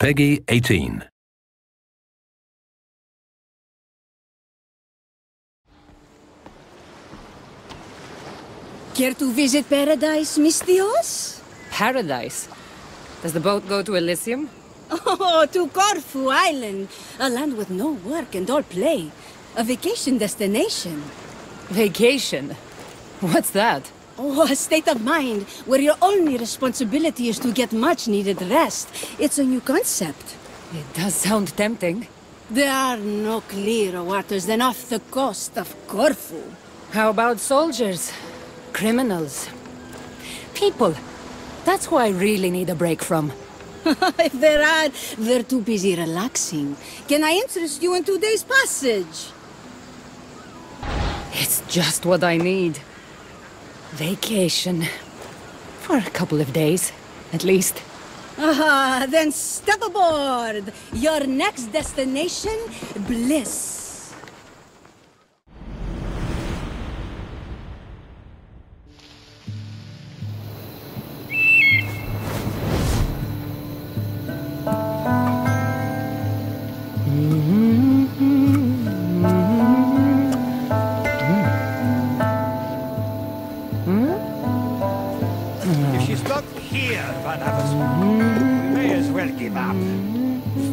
Peggy 18. Care to visit paradise, Mystios? Paradise? Does the boat go to Elysium? Oh, to Corfu Island. A land with no work and all play. A vacation destination. Vacation? What's that? Oh, a state of mind where your only responsibility is to get much-needed rest. It's a new concept. It does sound tempting. There are no clearer waters than off the coast of Corfu. How about soldiers? Criminals? People? That's who I really need a break from. If there are, they're too busy relaxing. Can I interest you in today's passage? It's just what I need. Vacation. For a couple of days, at least. Ah, then step aboard! Your next destination, bliss.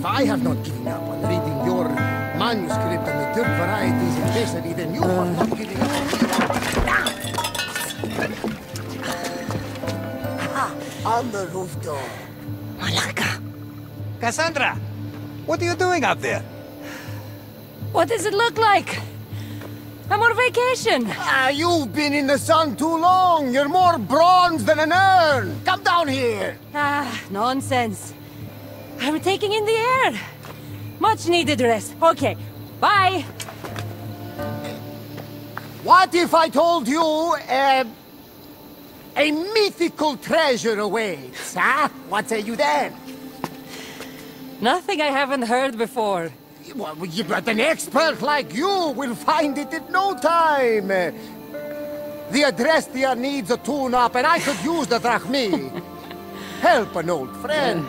I have not given up on reading your manuscript on the good varieties of Thessaly, then you are not giving up on the roof door. Malaka. Cassandra, what are you doing up there? What does it look like? I'm on vacation. You've been in the sun too long. You're more bronze than an urn. Come down here. Nonsense. I'm taking in the air. Much needed rest. Okay, bye. What if I told you, a mythical treasure awaits, huh? What say you then? Nothing I haven't heard before. Well, but an expert like you will find it in no time. The Adrestia needs a tune-up, and I could use the drachmi. Help an old friend.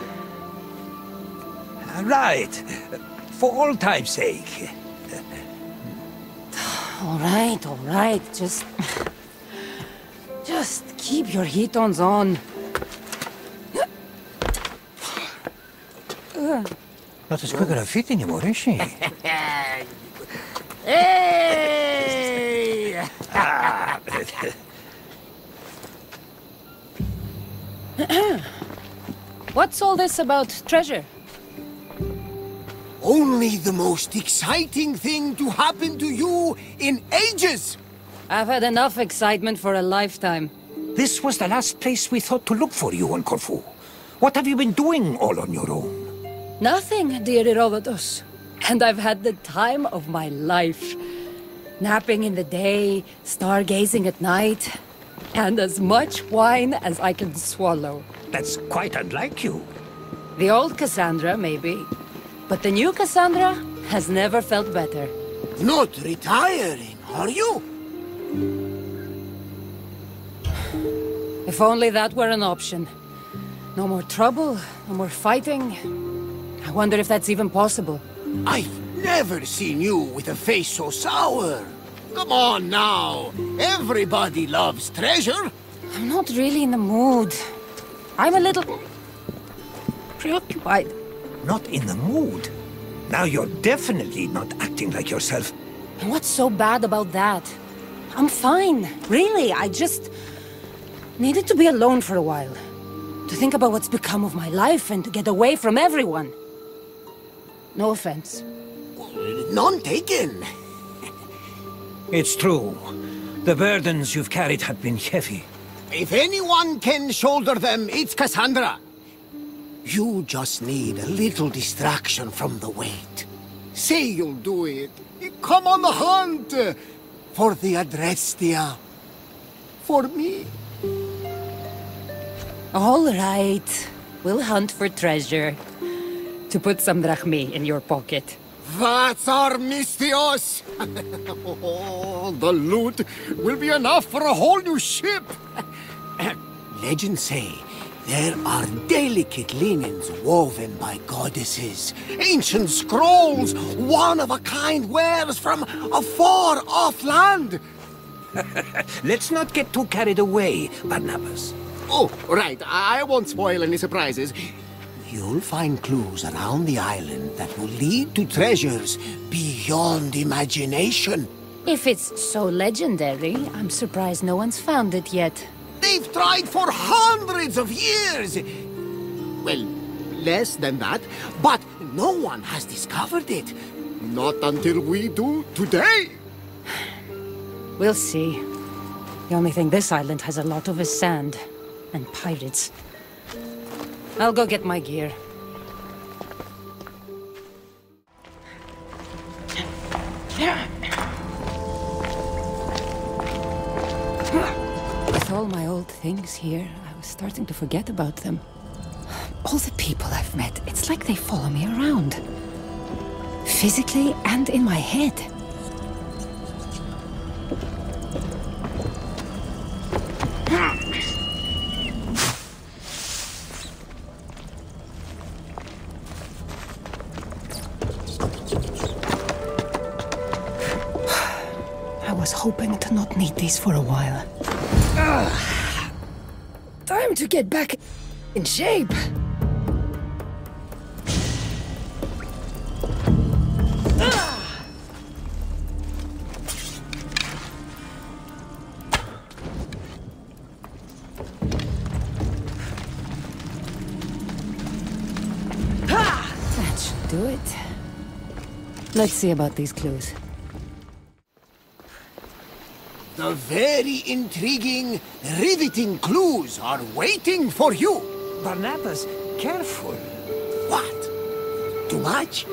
Right. For old time's sake. All right. Just keep your heat-ons on. Not as quick as a fit anymore, is she? Hey! What's all this about treasure? Only the most exciting thing to happen to you in ages! I've had enough excitement for a lifetime. This was the last place we thought to look for you on Corfu. What have you been doing all on your own? Nothing, dear Herodotus. And I've had the time of my life. Napping in the day, stargazing at night, and as much wine as I can swallow. That's quite unlike you. The old Cassandra, maybe. But the new Cassandra has never felt better. Not retiring, are you? If only that were an option. No more trouble, no more fighting. I wonder if that's even possible. I've never seen you with a face so sour. Come on now. Everybody loves treasure. I'm not really in the mood. I'm a little preoccupied. Not in the mood. Now you're definitely not acting like yourself. And what's so bad about that? I'm fine. Really, I just needed to be alone for a while. To think about what's become of my life and to get away from everyone. No offense. None taken. It's true. The burdens you've carried have been heavy. If anyone can shoulder them, it's Cassandra. You just need a little distraction from the weight. Say you'll do it. Come on the hunt. For the Adrestia. For me. All right. We'll hunt for treasure. To put some drachmi in your pocket. That's our Mystios! Oh, the loot will be enough for a whole new ship! Legends say There are delicate linens woven by goddesses, ancient scrolls, one-of-a-kind wares from a far-off land. Let's not get too carried away, Barnabas. Oh, right. I won't spoil any surprises. You'll find clues around the island that will lead to treasures beyond imagination. If it's so legendary, I'm surprised no one's found it yet. They've tried for hundreds of years! Well, less than that, but no one has discovered it. Not until we do today. We'll see. The only thing this island has a lot of is sand. And pirates. I'll go get my gear. With all my old things here, I was starting to forget about them. All the people I've met, it's like they follow me around. Physically and in my head. I was hoping to not need these for a while. Time to get back in shape. That should do it. Let's see about these clues. The very intriguing, riveting clues are waiting for you. Barnabas, careful. What? Too much?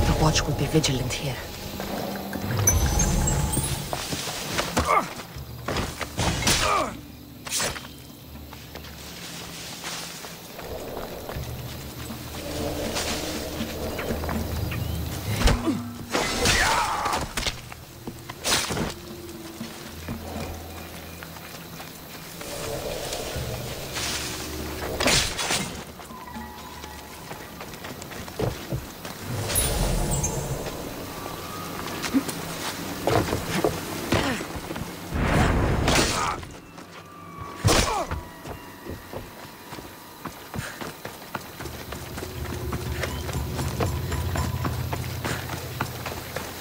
The watch will be vigilant here.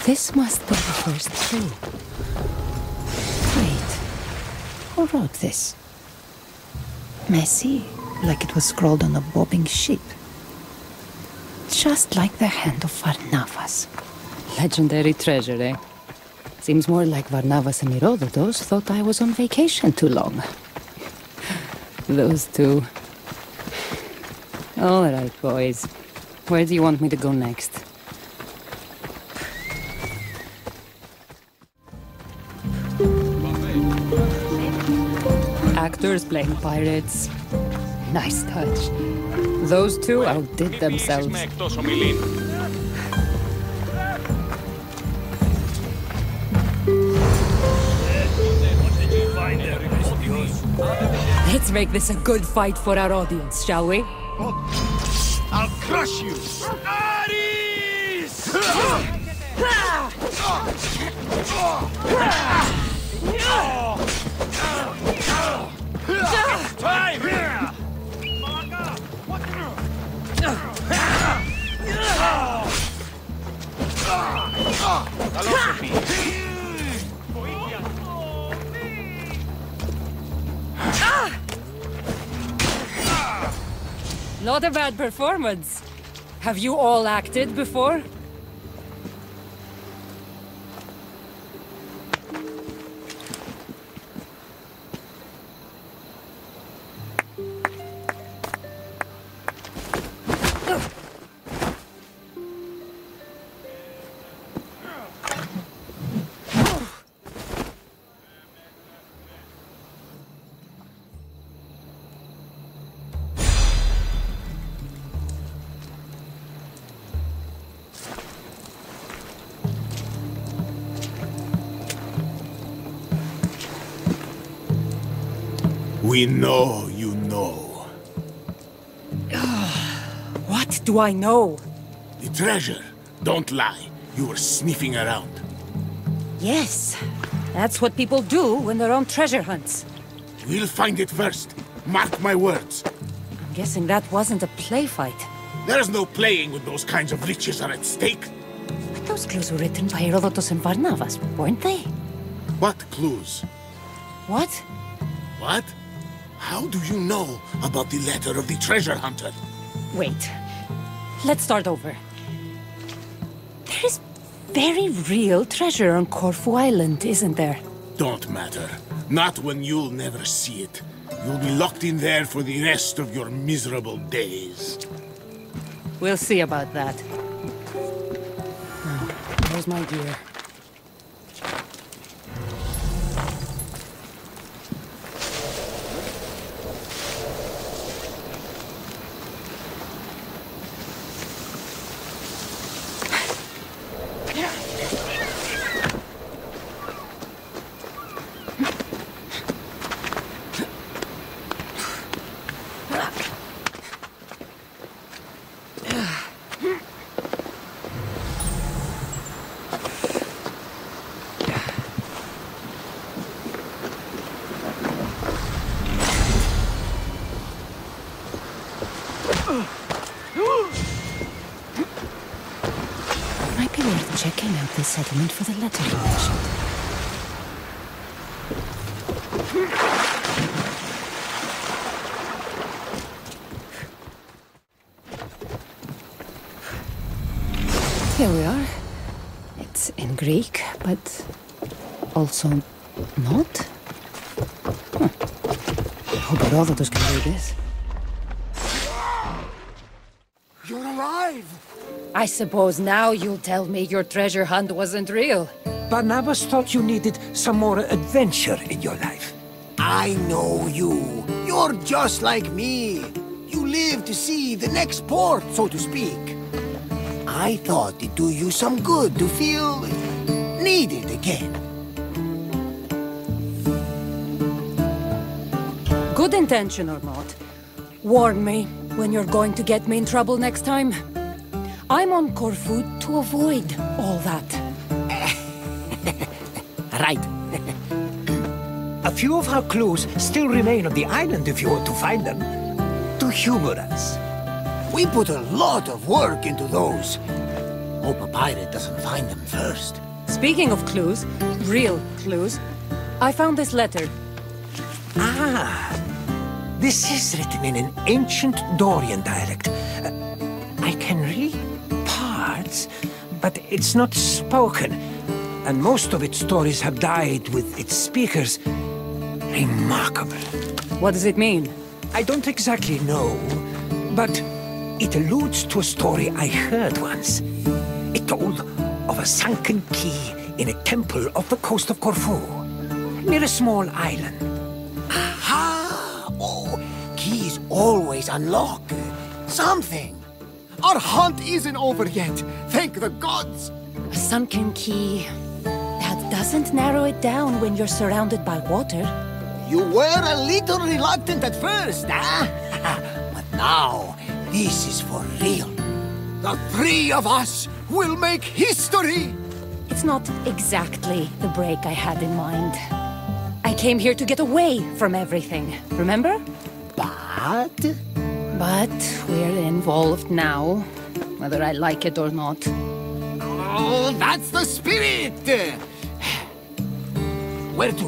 This must be the first clue. Wait, who wrote this? Messy, like it was scrawled on a bobbing ship. Just like the hand of Varnavas. Legendary treasure, eh? Seems more like Varnavas and Herodotus thought I was on vacation too long. Those two. All right, boys. Where do you want me to go next? Actors playing pirates. Nice touch. Those two outdid themselves. Let's make this a good fight for our audience, shall we? I'll crush you! Not a bad performance. Have you all acted before? We know you know. What do I know? The treasure. Don't lie. You were sniffing around. Yes, that's what people do when they're on treasure hunts. We'll find it first. Mark my words. I'm guessing that wasn't a play fight. There's no playing when those kinds of riches are at stake. But those clues were written by Herodotus and Barnabas, weren't they? What clues? What? What? How do you know about the letter of the treasure hunter? Wait. Let's start over. There is very real treasure on Corfu Island, isn't there? Don't matter. Not when you'll never see it. You'll be locked in there for the rest of your miserable days. We'll see about that. Oh, where's my gear? Might be worth checking out this settlement for the letter you mentioned. Here we are. It's in Greek, but also not. Hope Herodotus can read this. You're alive! I suppose now you'll tell me your treasure hunt wasn't real. Barnabas thought you needed some more adventure in your life. I know you. You're just like me. You live to see the next port, so to speak. I thought it'd do you some good to feel needed again. Good intention or not, warn me when you're going to get me in trouble next time. I'm on Corfu to avoid all that. Right. A few of our clues still remain on the island if you want to find them. To humor us. We put a lot of work into those. Hope a pirate doesn't find them first. Speaking of clues, real clues, I found this letter. Ah, this is written in an ancient Dorian dialect. I can read parts, but it's not spoken. And most of its stories have died with its speakers. Remarkable. What does it mean? I don't exactly know, but it alludes to a story I heard once. It told of a sunken key in a temple off the coast of Corfu, near a small island. Aha! Oh, keys always unlock something. Our hunt isn't over yet, thank the gods. A sunken key. That doesn't narrow it down when you're surrounded by water. You were a little reluctant at first, huh? But now, this is for real. The three of us will make history! It's not exactly the break I had in mind. I came here to get away from everything, remember? But But we're involved now, whether I like it or not. Oh, that's the spirit! Where to?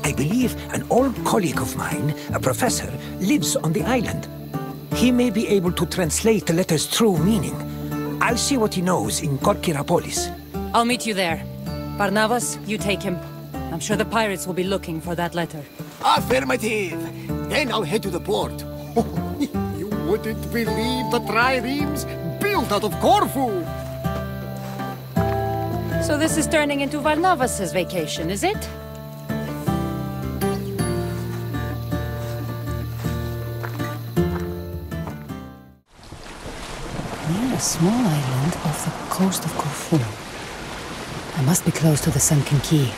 I believe an old colleague of mine, a professor, lives on the island. He may be able to translate the letter's true meaning. I'll see what he knows in Korkirapolis. I'll meet you there. Barnabas, you take him. I'm sure the pirates will be looking for that letter. Affirmative! Then I'll head to the port. You wouldn't believe the triremes built out of Corfu! So this is turning into Barnabas's vacation, is it? Near a small island off the coast of Corfu. I must be close to the sunken quay.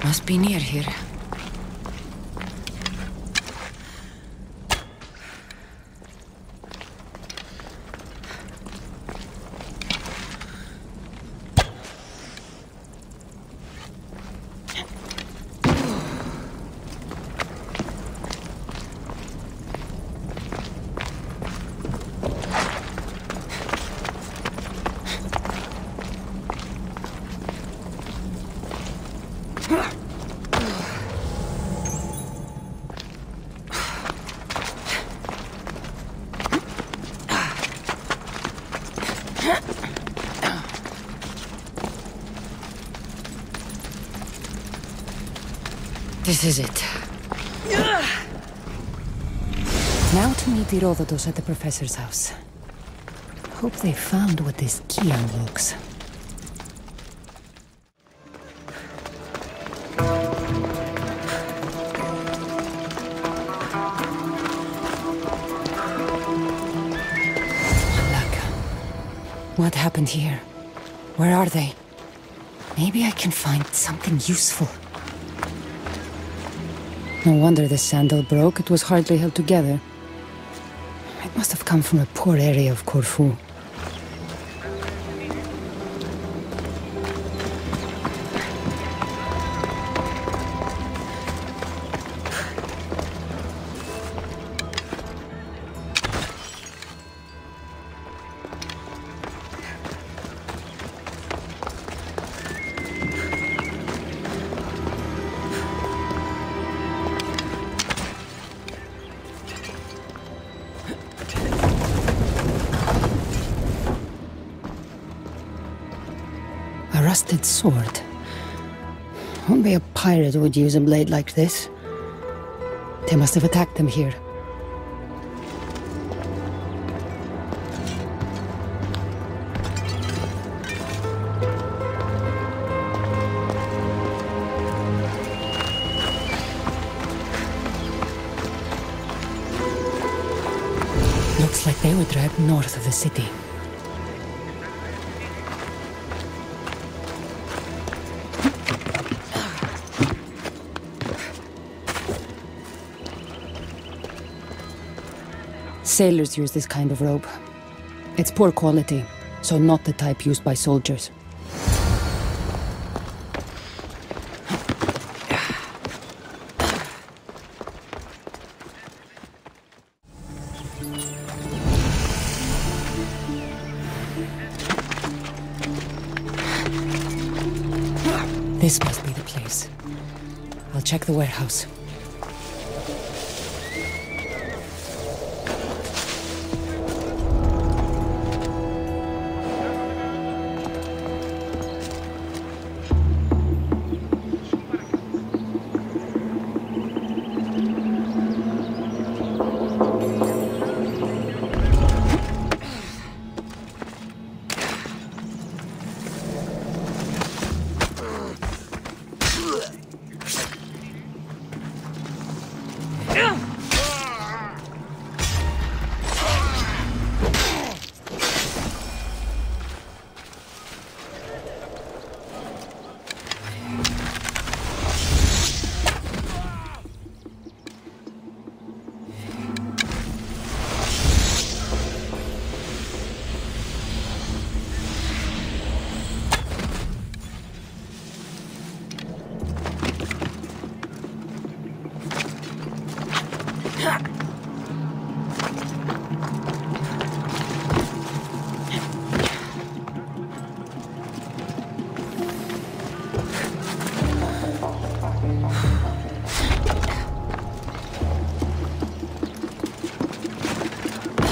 Must be near here. This is it. Now to meet the Herodotus at the professor's house. Hope they found what this key unlocks. What happened here? Where are they? Maybe I can find something useful. No wonder the sandal broke. It was hardly held together. It must have come from a poor area of Corfu. A rusted sword. Only a pirate would use a blade like this. They must have attacked them here. Looks like they were dragged north of the city. Sailors use this kind of rope. It's poor quality, so not the type used by soldiers. This must be the place. I'll check the warehouse.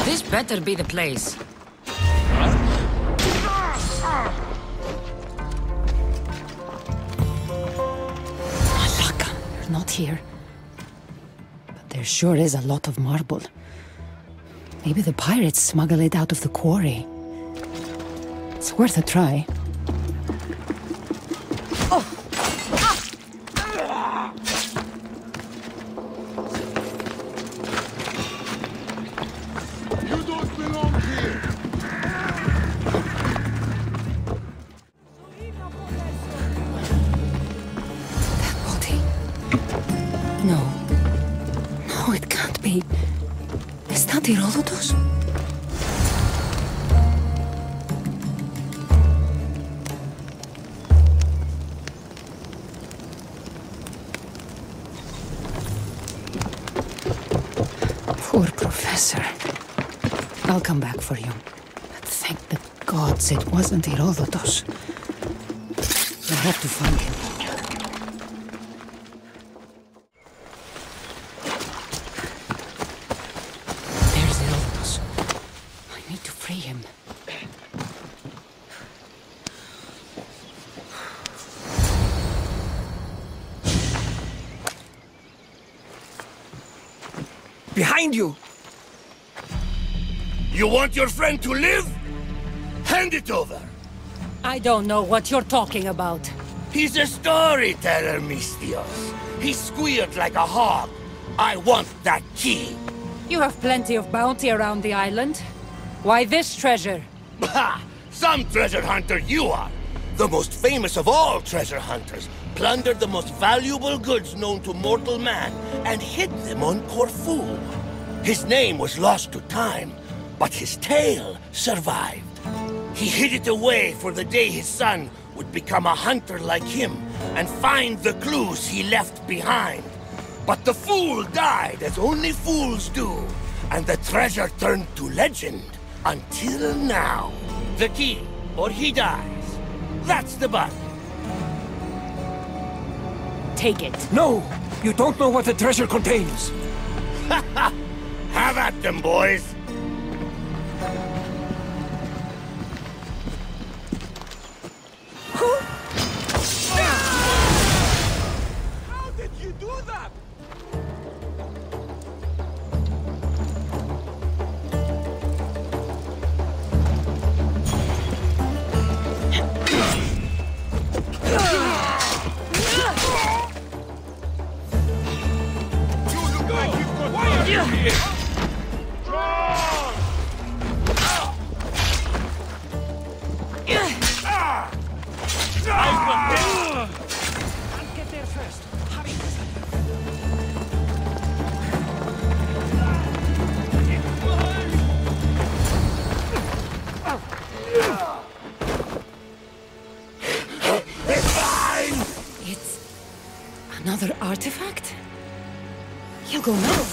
This better be the place. Malaka, you're not here. But there sure is a lot of marble. Maybe the pirates smuggle it out of the quarry. It's worth a try. Herodotus? Poor professor. I'll come back for you. But thank the gods it wasn't Herodotus. I have to find him. Behind you! You want your friend to live? Hand it over! I don't know what you're talking about. He's a storyteller, Mistios. He squealed like a hog. I want that key. You have plenty of bounty around the island. Why this treasure? Ha! Some treasure hunter you are! The most famous of all treasure hunters. Plundered the most valuable goods known to mortal man and hid them on Corfu. His name was lost to time, but his tale survived. He hid it away for the day his son would become a hunter like him and find the clues he left behind. But the fool died as only fools do, and the treasure turned to legend until now. The key, or he dies. That's the button. Take it. No! You don't know what the treasure contains! Ha ha! Have at them, boys! How did you do that? Another artifact? You go now.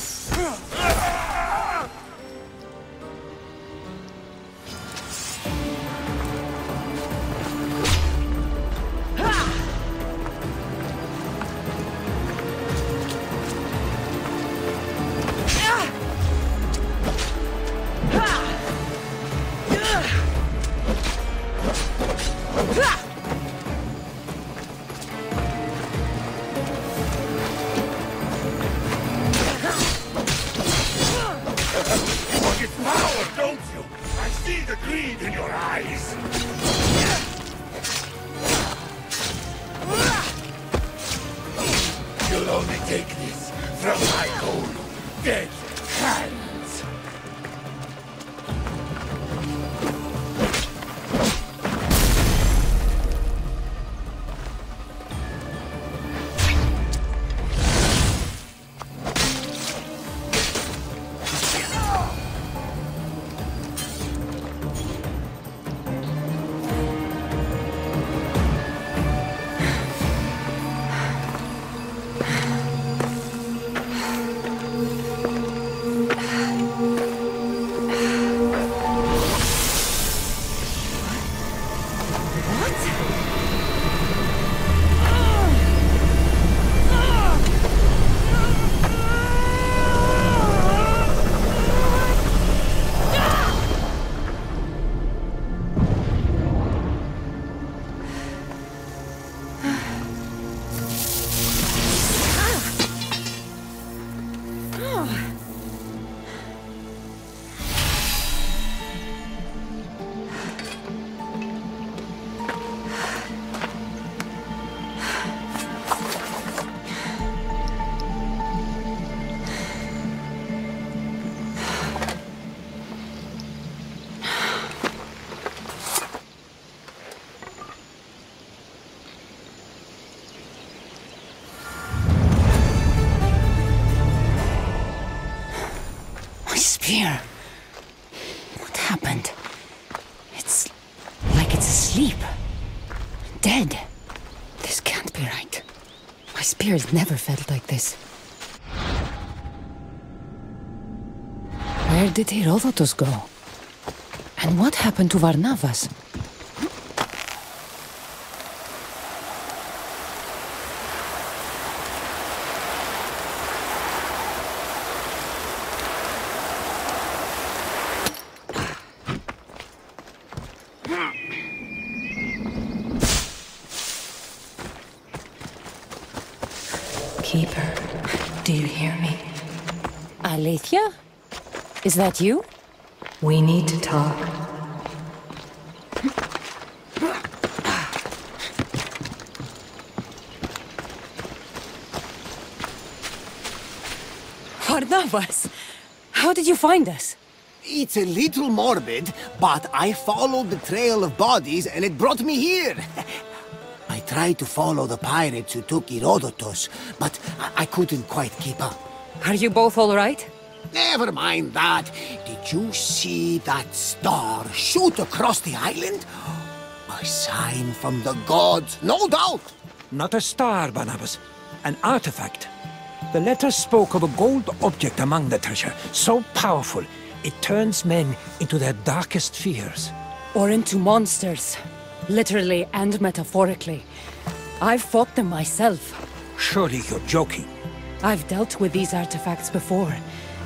happened? It's like it's asleep. Dead. This can't be right. My spirit never felt like this. Where did Herodotus go? And what happened to Varnavas? Keeper, do you hear me? Alethea? Is that you? We need to talk. Varnavas! How did you find us? It's a little morbid, but I followed the trail of bodies and it brought me here. I tried to follow the pirates who took Herodotus, but I couldn't quite keep up. Are you both all right? Never mind that. Did you see that star shoot across the island? A sign from the gods, no doubt. Not a star, Barnabas. An artifact. The letter spoke of a gold object among the treasure, so powerful, it turns men into their darkest fears. Or into monsters. Literally and metaphorically. I've fought them myself. Surely you're joking. I've dealt with these artifacts before.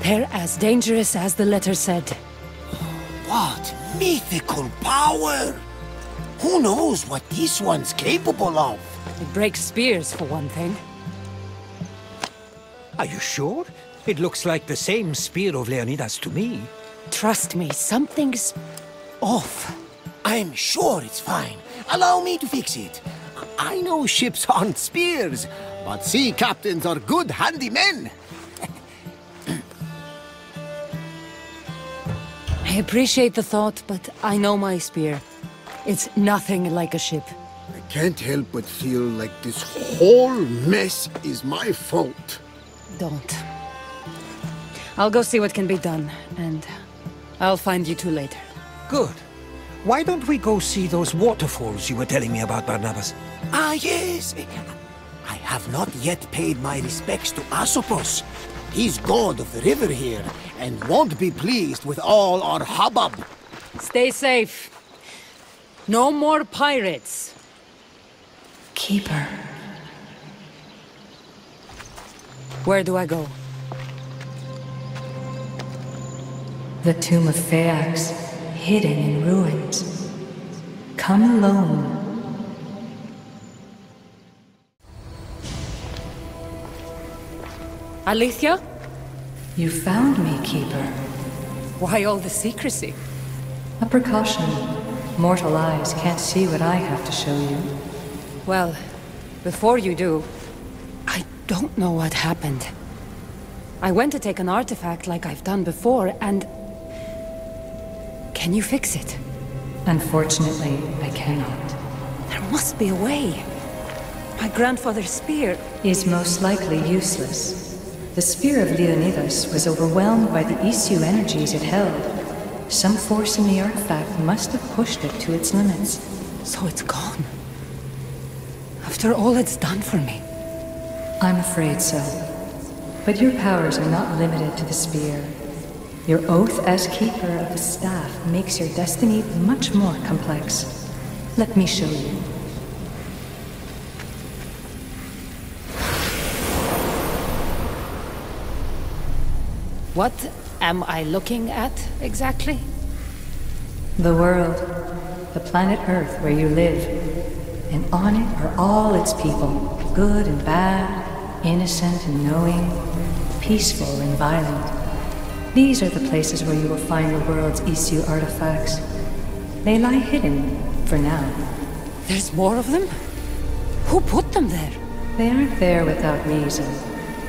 They're as dangerous as the letter said. What mythical power! Who knows what this one's capable of? It breaks spears, for one thing. Are you sure? It looks like the same spear of Leonidas to me. Trust me, something's off. I'm sure it's fine. Allow me to fix it. I know ships aren't spears, but sea captains are good handymen. I appreciate the thought, but I know my spear. It's nothing like a ship. I can't help but feel like this whole mess is my fault. Don't. I'll go see what can be done, and I'll find you two later. Good. Why don't we go see those waterfalls you were telling me about, Barnabas? Ah, yes. I have not yet paid my respects to Asopos. He's god of the river here, and won't be pleased with all our hubbub. Stay safe. No more pirates. Keeper. Where do I go? The tomb of Phaeax, hidden in ruins. Come alone. Alethea? You found me, Keeper. Why all the secrecy? A precaution. Mortal eyes can't see what I have to show you. Well, before you do, I don't know what happened. I went to take an artifact like I've done before, and... Can you fix it? Unfortunately, I cannot. There must be a way. My grandfather's spear Is most likely useless. The spear of Leonidas was overwhelmed by the issue energies it held. Some force in the artifact must have pushed it to its limits. So it's gone. After all it's done for me. I'm afraid so. But your powers are not limited to the spear. Your oath as keeper of the staff makes your destiny much more complex. Let me show you. What am I looking at, exactly? The world, the planet Earth where you live, and on it are all its people, good and bad, innocent and knowing, peaceful and violent. These are the places where you will find the world's issue artifacts. They lie hidden, for now. There's more of them? Who put them there? They aren't there without reason,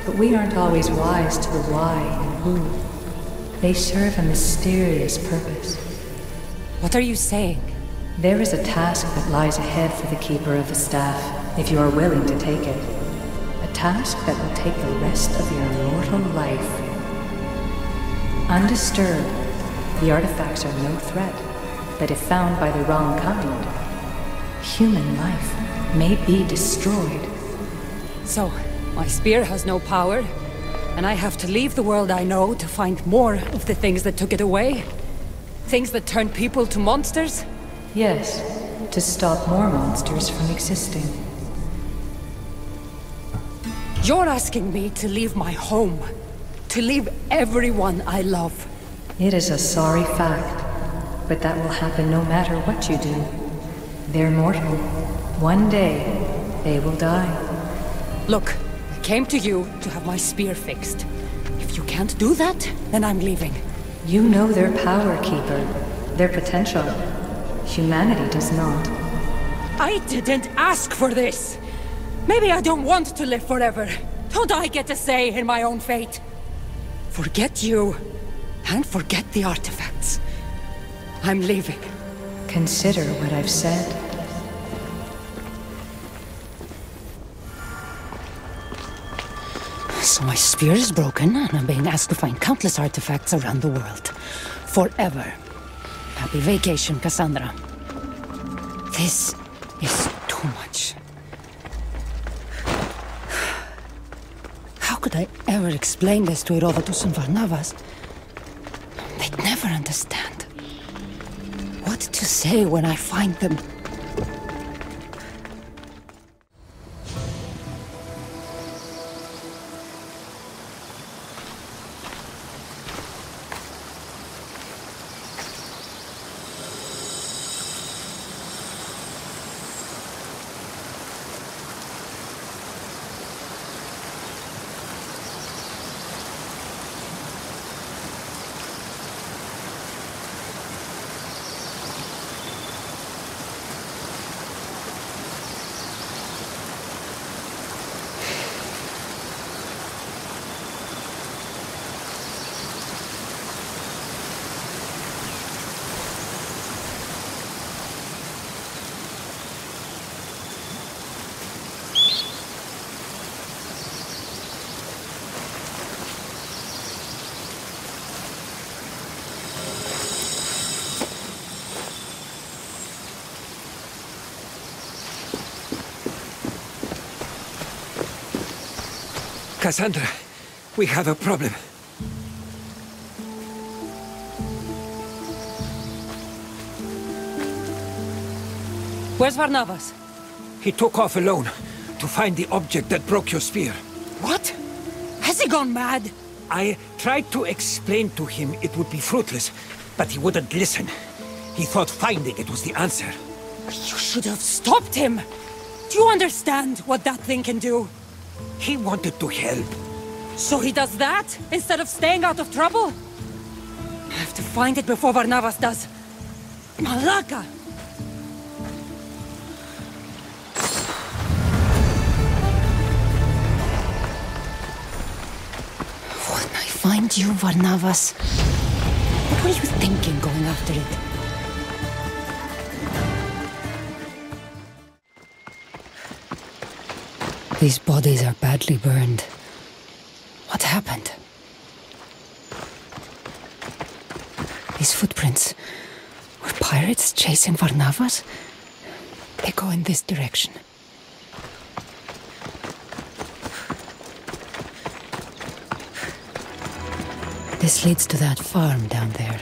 but we aren't always wise to the why and who. They serve a mysterious purpose. What are you saying? There is a task that lies ahead for the Keeper of the Staff, if you are willing to take it. A task that will take the rest of your mortal life. Undisturbed, the artifacts are no threat, but if found by the wrong kind, human life may be destroyed. So, my spear has no power, and I have to leave the world I know to find more of the things that took it away? Things that turned people to monsters? Yes, to stop more monsters from existing. You're asking me to leave my home, to leave everyone I love. It is a sorry fact, but that will happen no matter what you do. They're mortal. One day, they will die. Look, I came to you to have my spear fixed. If you can't do that, then I'm leaving. You know their power, Keeper, their potential. Humanity does not. I didn't ask for this! Maybe I don't want to live forever. Don't I get a say in my own fate? Forget you, and forget the artifacts. I'm leaving. Consider what I've said. So my spear is broken, and I'm being asked to find countless artifacts around the world. Forever. Happy vacation, Cassandra. This is too much. How could I ever explain this to Herodotus and Varnavas? They'd never understand. What to say when I find them? Cassandra, we have a problem. Where's Varnavas? He took off alone to find the object that broke your spear. What? Has he gone mad? I tried to explain to him it would be fruitless, but he wouldn't listen. He thought finding it was the answer. You should have stopped him! Do you understand what that thing can do? He wanted to help. So he does that, instead of staying out of trouble? I have to find it before Varnavas does. Malaka! When I find you, Varnavas, what were you thinking going after it? These bodies are badly burned. What happened? These footprints. Were pirates chasing Varnavas? They go in this direction. This leads to that farm down there.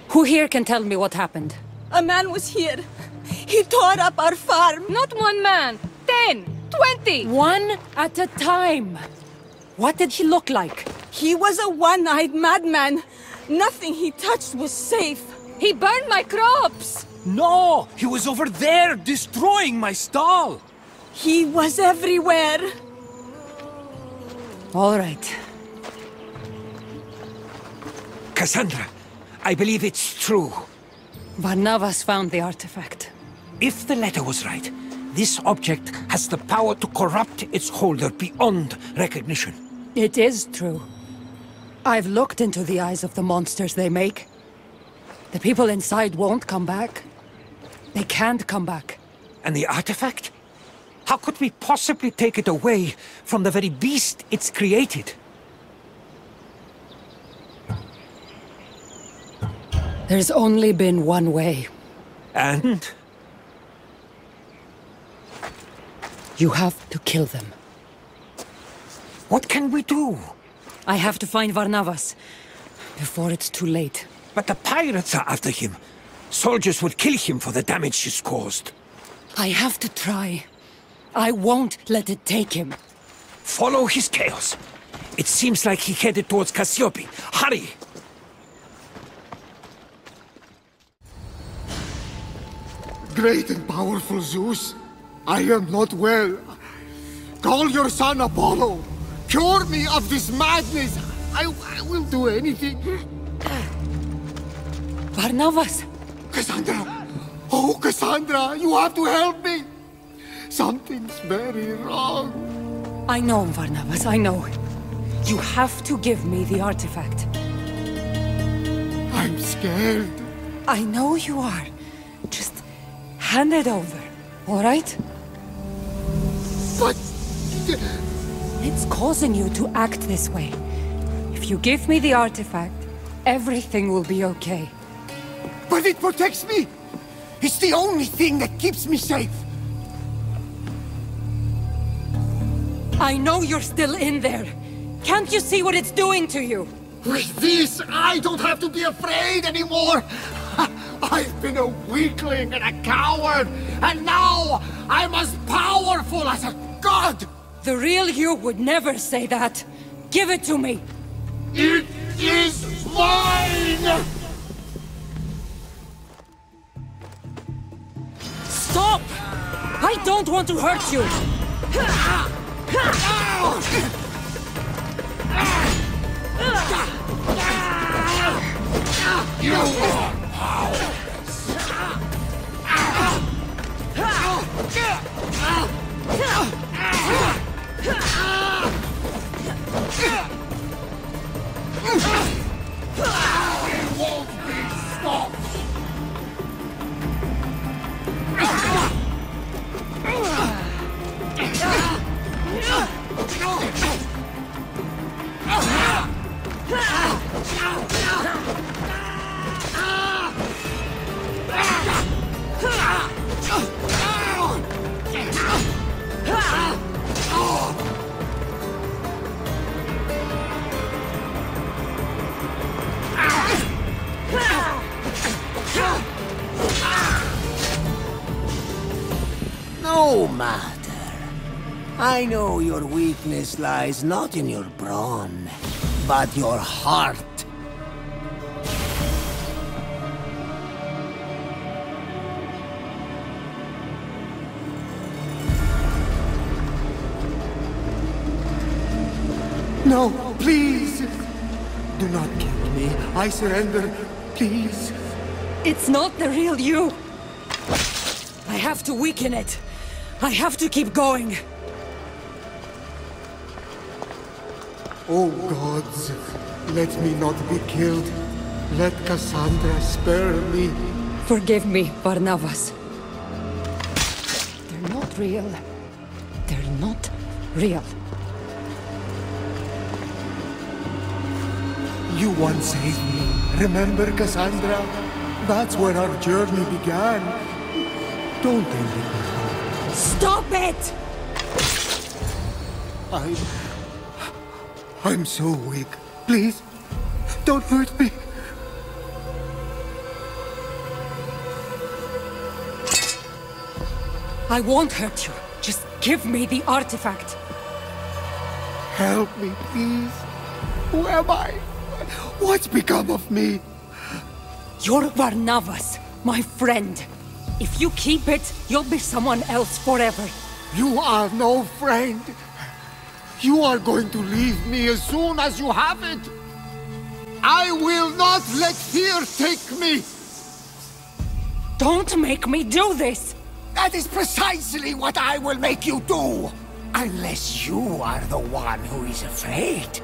Who here can tell me what happened? A man was here. He tore up our farm. Not one man. 10, 20. One at a time. What did he look like? He was a one-eyed madman. Nothing he touched was safe. He burned my crops. No! He was over there, destroying my stall! He was everywhere. All right. Cassandra, I believe it's true. Varnavas found the artifact. If the letter was right, this object has the power to corrupt its holder beyond recognition. It is true. I've looked into the eyes of the monsters they make. The people inside won't come back. They can't come back. And the artifact? How could we possibly take it away from the very beast it's created? There's only been one way. And? You have to kill them. What can we do? I have to find Varnavas before it's too late. But the pirates are after him. Soldiers would kill him for the damage he's caused. I have to try. I won't let it take him. Follow his chaos. It seems like he headed towards Cassiope. Hurry! Great and powerful Zeus, I am not well. Call your son Apollo. Cure me of this madness. I will do anything. Varnavas! Cassandra! Oh, Cassandra, you have to help me! Something's very wrong. I know, Varnavas, I know. You have to give me the artifact. I'm scared. I know you are. Just hand it over, all right? But... It's causing you to act this way. If you give me the artifact, everything will be okay. But it protects me! It's the only thing that keeps me safe! I know you're still in there. Can't you see what it's doing to you? With this, I don't have to be afraid anymore! I've been a weakling and a coward, and now I'm as powerful as a god! The real you would never say that. Give it to me! It is mine! Stop! I don't want to hurt you! You are powerless! It won't be stopped! No matter. I know your weakness lies not in your brawn, but your heart. No, please! Do not kill me. I surrender. Please. It's not the real you! I have to weaken it. I have to keep going. Oh gods, let me not be killed. Let Cassandra spare me. Forgive me, Varnavas. They're not real. They're not real. You once saved me. Remember, Cassandra? That's where our journey began. Don't end it now. Stop it! I'm so weak. Please, don't hurt me. I won't hurt you. Just give me the artifact. Help me, please. Who am I? What's become of me? You're Varnavas, my friend. If you keep it, you'll be someone else forever. You are no friend. You are going to leave me as soon as you have it. I will not let fear take me. Don't make me do this. That is precisely what I will make you do. Unless you are the one who is afraid.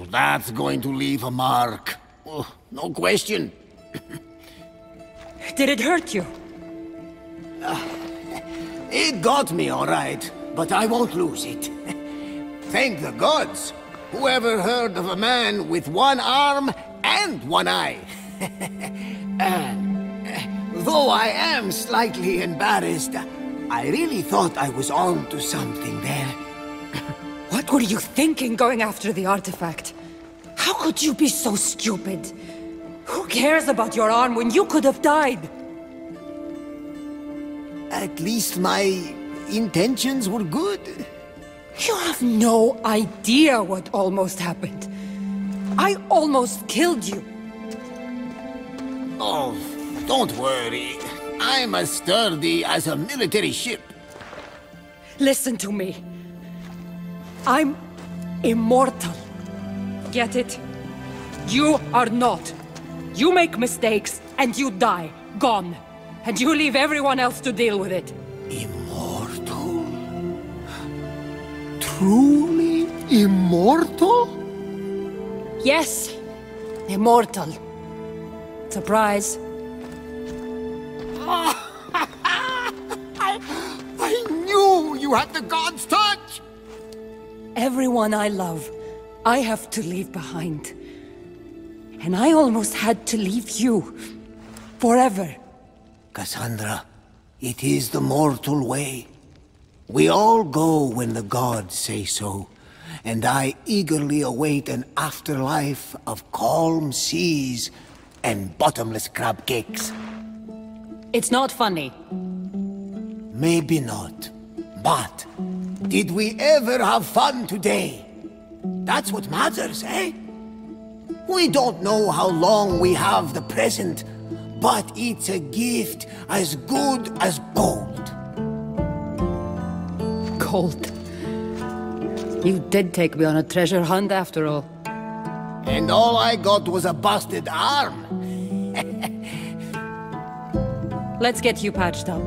That's going to leave a mark. Oh, no question. Did it hurt you? It got me, all right, but I won't lose it. Thank the gods. Whoever heard of a man with one arm and one eye? Though I am slightly embarrassed, I really thought I was on to something there. What were you thinking going after the artifact? How could you be so stupid? Who cares about your arm when you could have died? At least my intentions were good. You have no idea what almost happened. I almost killed you. Oh, don't worry. I'm as sturdy as a military ship. Listen to me. I'm immortal. Get it? You are not. You make mistakes and you die. Gone. And you leave everyone else to deal with it. Immortal? Truly immortal? Yes. Immortal. Surprise. I knew you had the god's touch! Everyone I love, I have to leave behind. And I almost had to leave you. Forever. Cassandra, it is the mortal way. We all go when the gods say so. And I eagerly await an afterlife of calm seas and bottomless crab cakes. It's not funny. Maybe not. But did we ever have fun today? That's what matters, eh? We don't know how long we have the present, but it's a gift as good as gold. Gold. You did take me on a treasure hunt after all. And all I got was a busted arm. Let's get you patched up.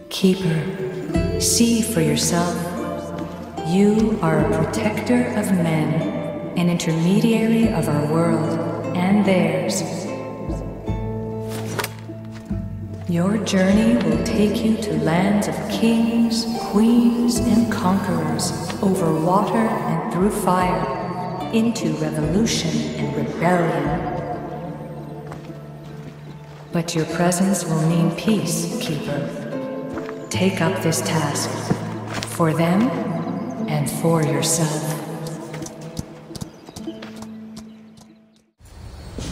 Keeper, see for yourself. You are a protector of men, an intermediary of our world and theirs. Your journey will take you to lands of kings, queens, and conquerors, over water and through fire, into revolution and rebellion. But your presence will mean peace, Keeper. Take up this task, for them and for yourself.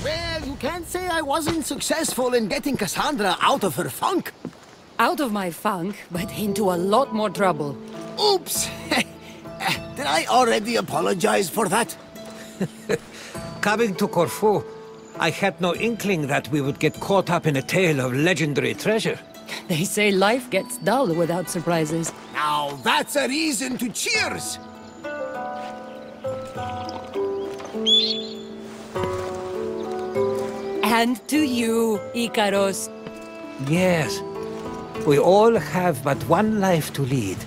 Well, you can't say I wasn't successful in getting Cassandra out of her funk. Out of my funk, but into a lot more trouble. Oops! Did I already apologize for that? Coming to Corfu, I had no inkling that we would get caught up in a tale of legendary treasure. They say life gets dull without surprises. Now that's a reason to cheers! And to you, Icaros. Yes. We all have but one life to lead.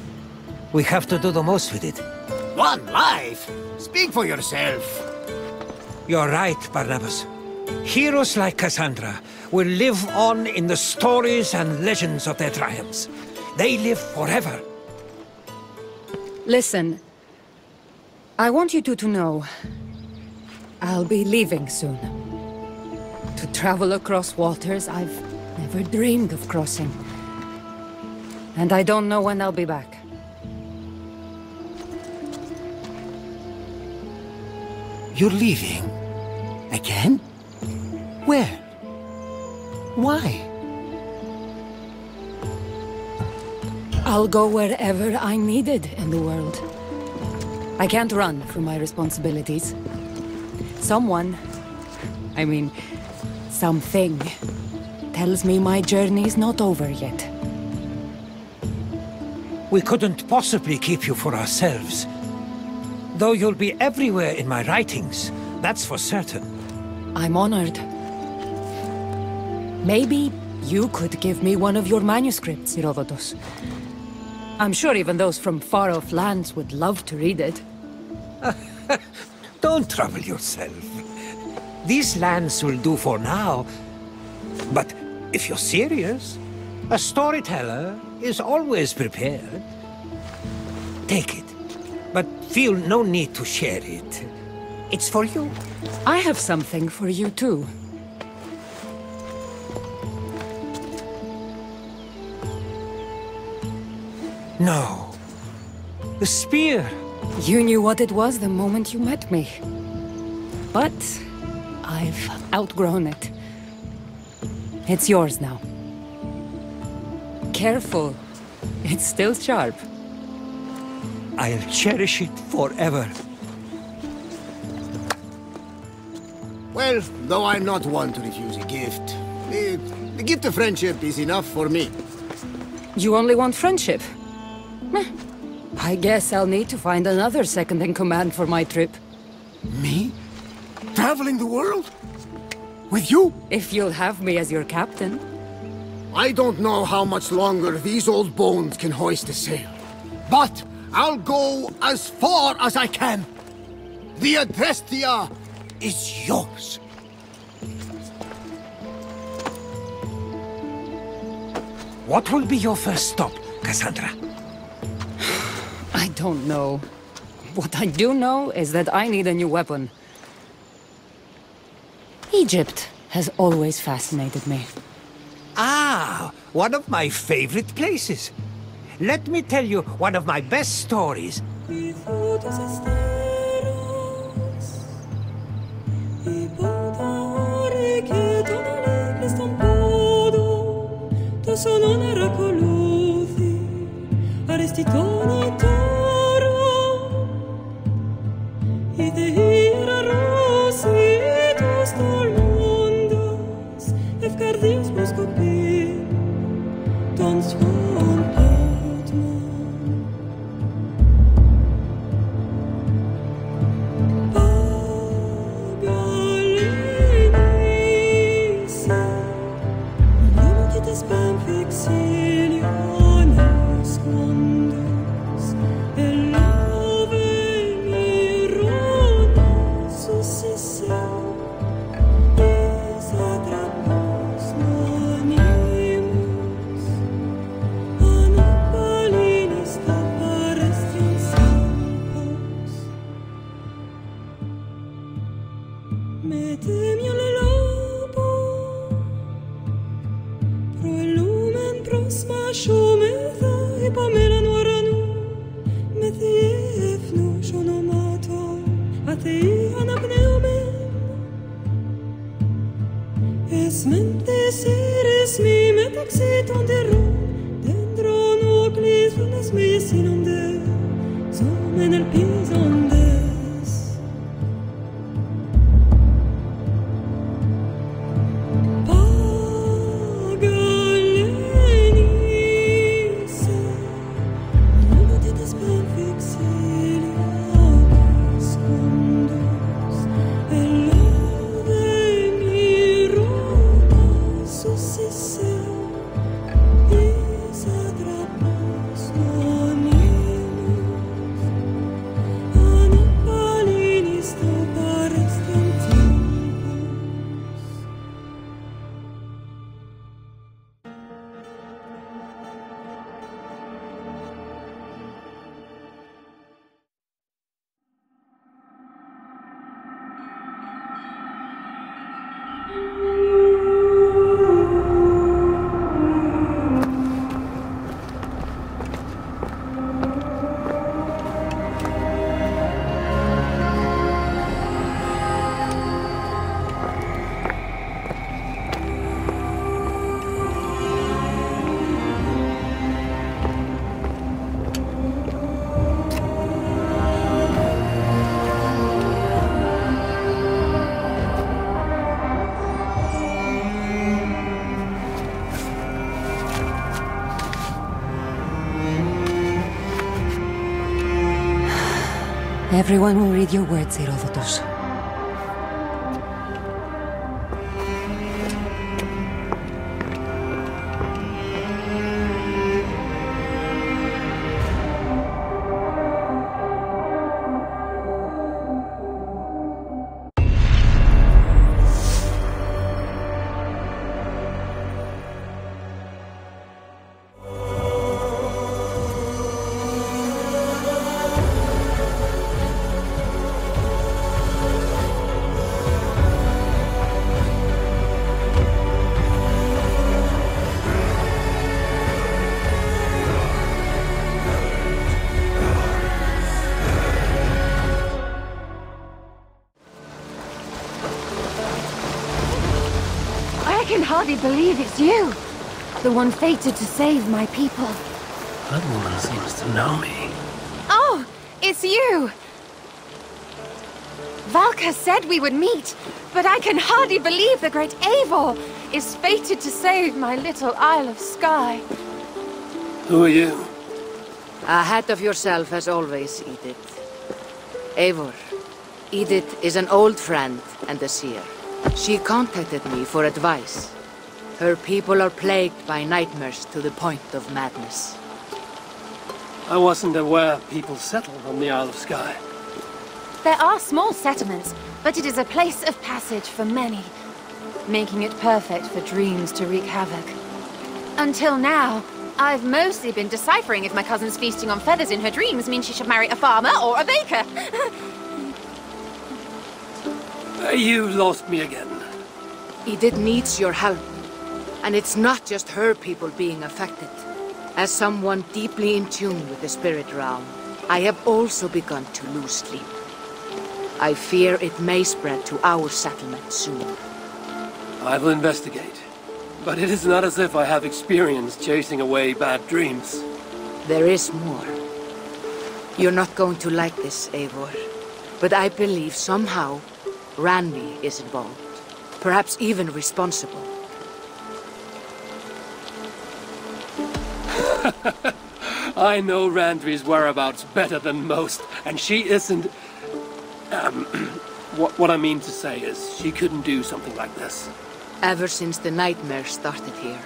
We have to do the most with it. One life? Speak for yourself. You're right, Barnabas. Heroes like Cassandra will live on in the stories and legends of their triumphs. They live forever. Listen, I want you two to know I'll be leaving soon. To travel across waters I've never dreamed of crossing. And I don't know when I'll be back. You're leaving? Again? Where? Why? I'll go wherever I'm needed in the world. I can't run from my responsibilities. Something, tells me my journey's not over yet. We couldn't possibly keep you for ourselves. Though you'll be everywhere in my writings, that's for certain. I'm honored. Maybe you could give me one of your manuscripts, Herodotus. I'm sure even those from far-off lands would love to read it. Don't trouble yourself. These lands will do for now. But if you're serious, a storyteller is always prepared. Take it, but feel no need to share it. It's for you. I have something for you too. No. The spear. You knew what it was the moment you met me. But I've outgrown it. It's yours now. Careful. It's still sharp. I'll cherish it forever. Well, though I'm not one to refuse a gift, the gift of friendship is enough for me. You only want friendship? Meh. I guess I'll need to find another second-in-command for my trip. Me? Traveling the world? With you? If you'll have me as your captain. I don't know how much longer these old bones can hoist a sail. But I'll go as far as I can. The Adrestia is yours. What will be your first stop, Cassandra? I don't know. What I do know is that I need a new weapon. Egypt has always fascinated me. Ah, one of my favorite places. Let me tell you one of my best stories. Everyone will read your words, Herodotus. hardly believe it's you. The one fated to save my people. That woman seems to know me. Oh, it's you! Valka said we would meet, but I can hardly believe the great Eivor is fated to save my little Isle of Skye. Who are you? Ahead of yourself as always, Edith. Eivor. Edith is an old friend and a seer. She contacted me for advice. Her people are plagued by nightmares to the point of madness. I wasn't aware people settled on the Isle of Skye. There are small settlements, but it is a place of passage for many, making it perfect for dreams to wreak havoc. Until now, I've mostly been deciphering if my cousin's feasting on feathers in her dreams means she should marry a farmer or a baker. You lost me again. Edith needs your help. And it's not just her people being affected. As someone deeply in tune with the spirit realm, I have also begun to lose sleep. I fear it may spread to our settlement soon. I will investigate. But it is not as if I have experience chasing away bad dreams. There is more. You're not going to like this, Eivor. But I believe somehow Randvi is involved. Perhaps even responsible. I know Randvi's whereabouts better than most, and she isn't... What I mean to say is, she couldn't do something like this. Ever since the nightmare started here,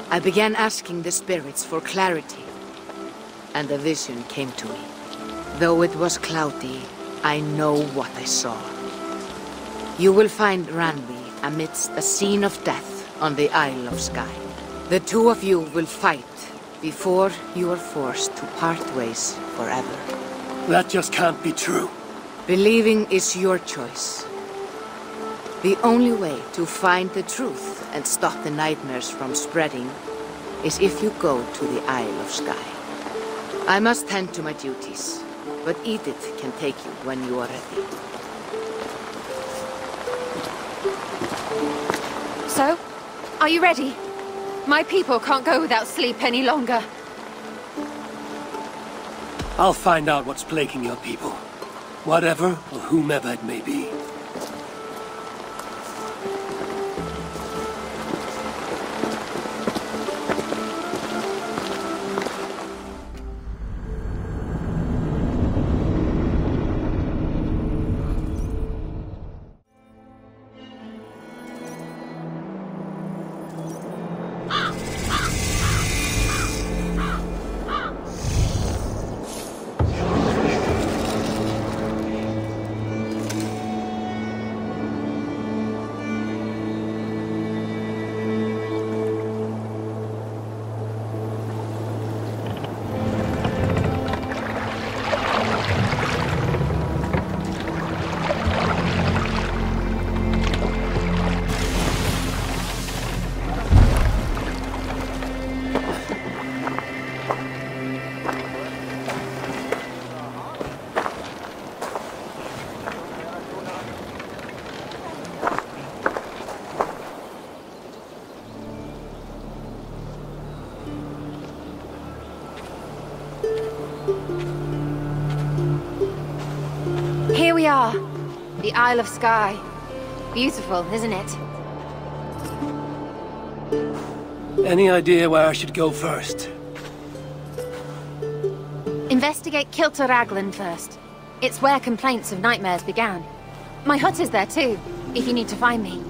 I began asking the spirits for clarity. And a vision came to me. Though it was cloudy, I know what I saw. You will find Randvi amidst a scene of death on the Isle of Skye. The two of you will fight before you are forced to part ways forever. That just can't be true. Believing is your choice. The only way to find the truth and stop the nightmares from spreading is if you go to the Isle of Skye. I must tend to my duties, but Edith can take you when you are ready. So, are you ready? My people can't go without sleep any longer. I'll find out what's plaguing your people. Whatever or whomever it may be. Here we are, the Isle of Skye. Beautiful, isn't it? Any idea where I should go first? Investigate Kilter Raglan first. It's where complaints of nightmares began. My hut is there too, if you need to find me.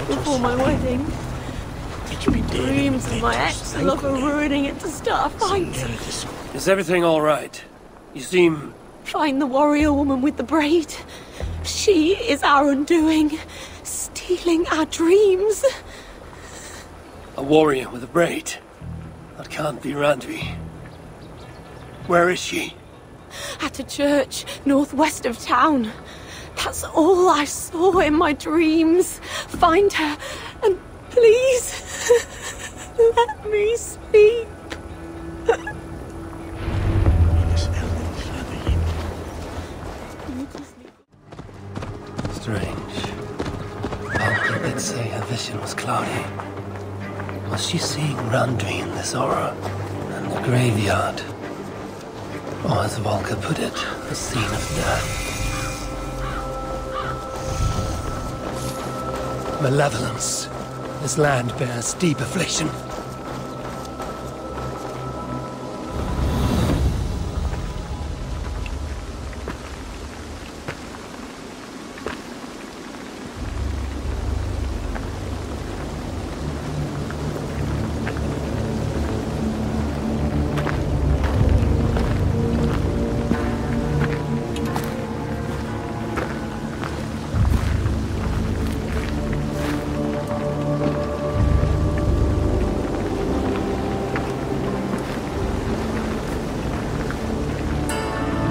Before my wedding. Dreams of my ex-lover ruining it to start a fight. Is everything all right? You seem... Find the warrior woman with the braid. She is our undoing, stealing our dreams. A warrior with a braid? That can't be Randvi. Where is she? at a church northwest of town. That's all I saw in my dreams. Find her, and please, let me sleep. Strange. Alka did say her vision was cloudy. Was she seeing Randvi in this aura? And the graveyard? Or as Volker put it, the scene of death? Malevolence. This land bears deep affliction.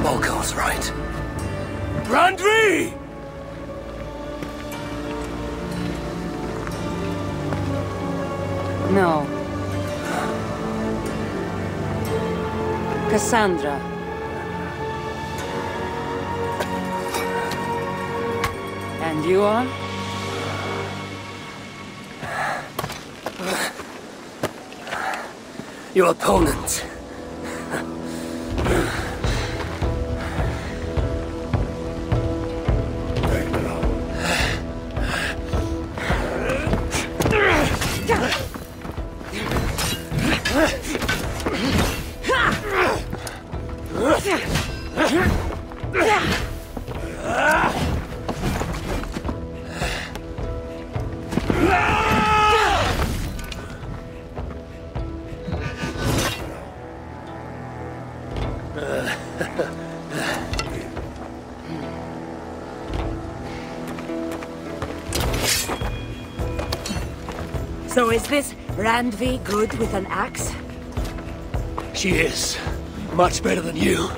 Volker's right. Randvi! No. Cassandra. And you are? Your opponent. So is this Randvi good with an axe? She is. Much better than you.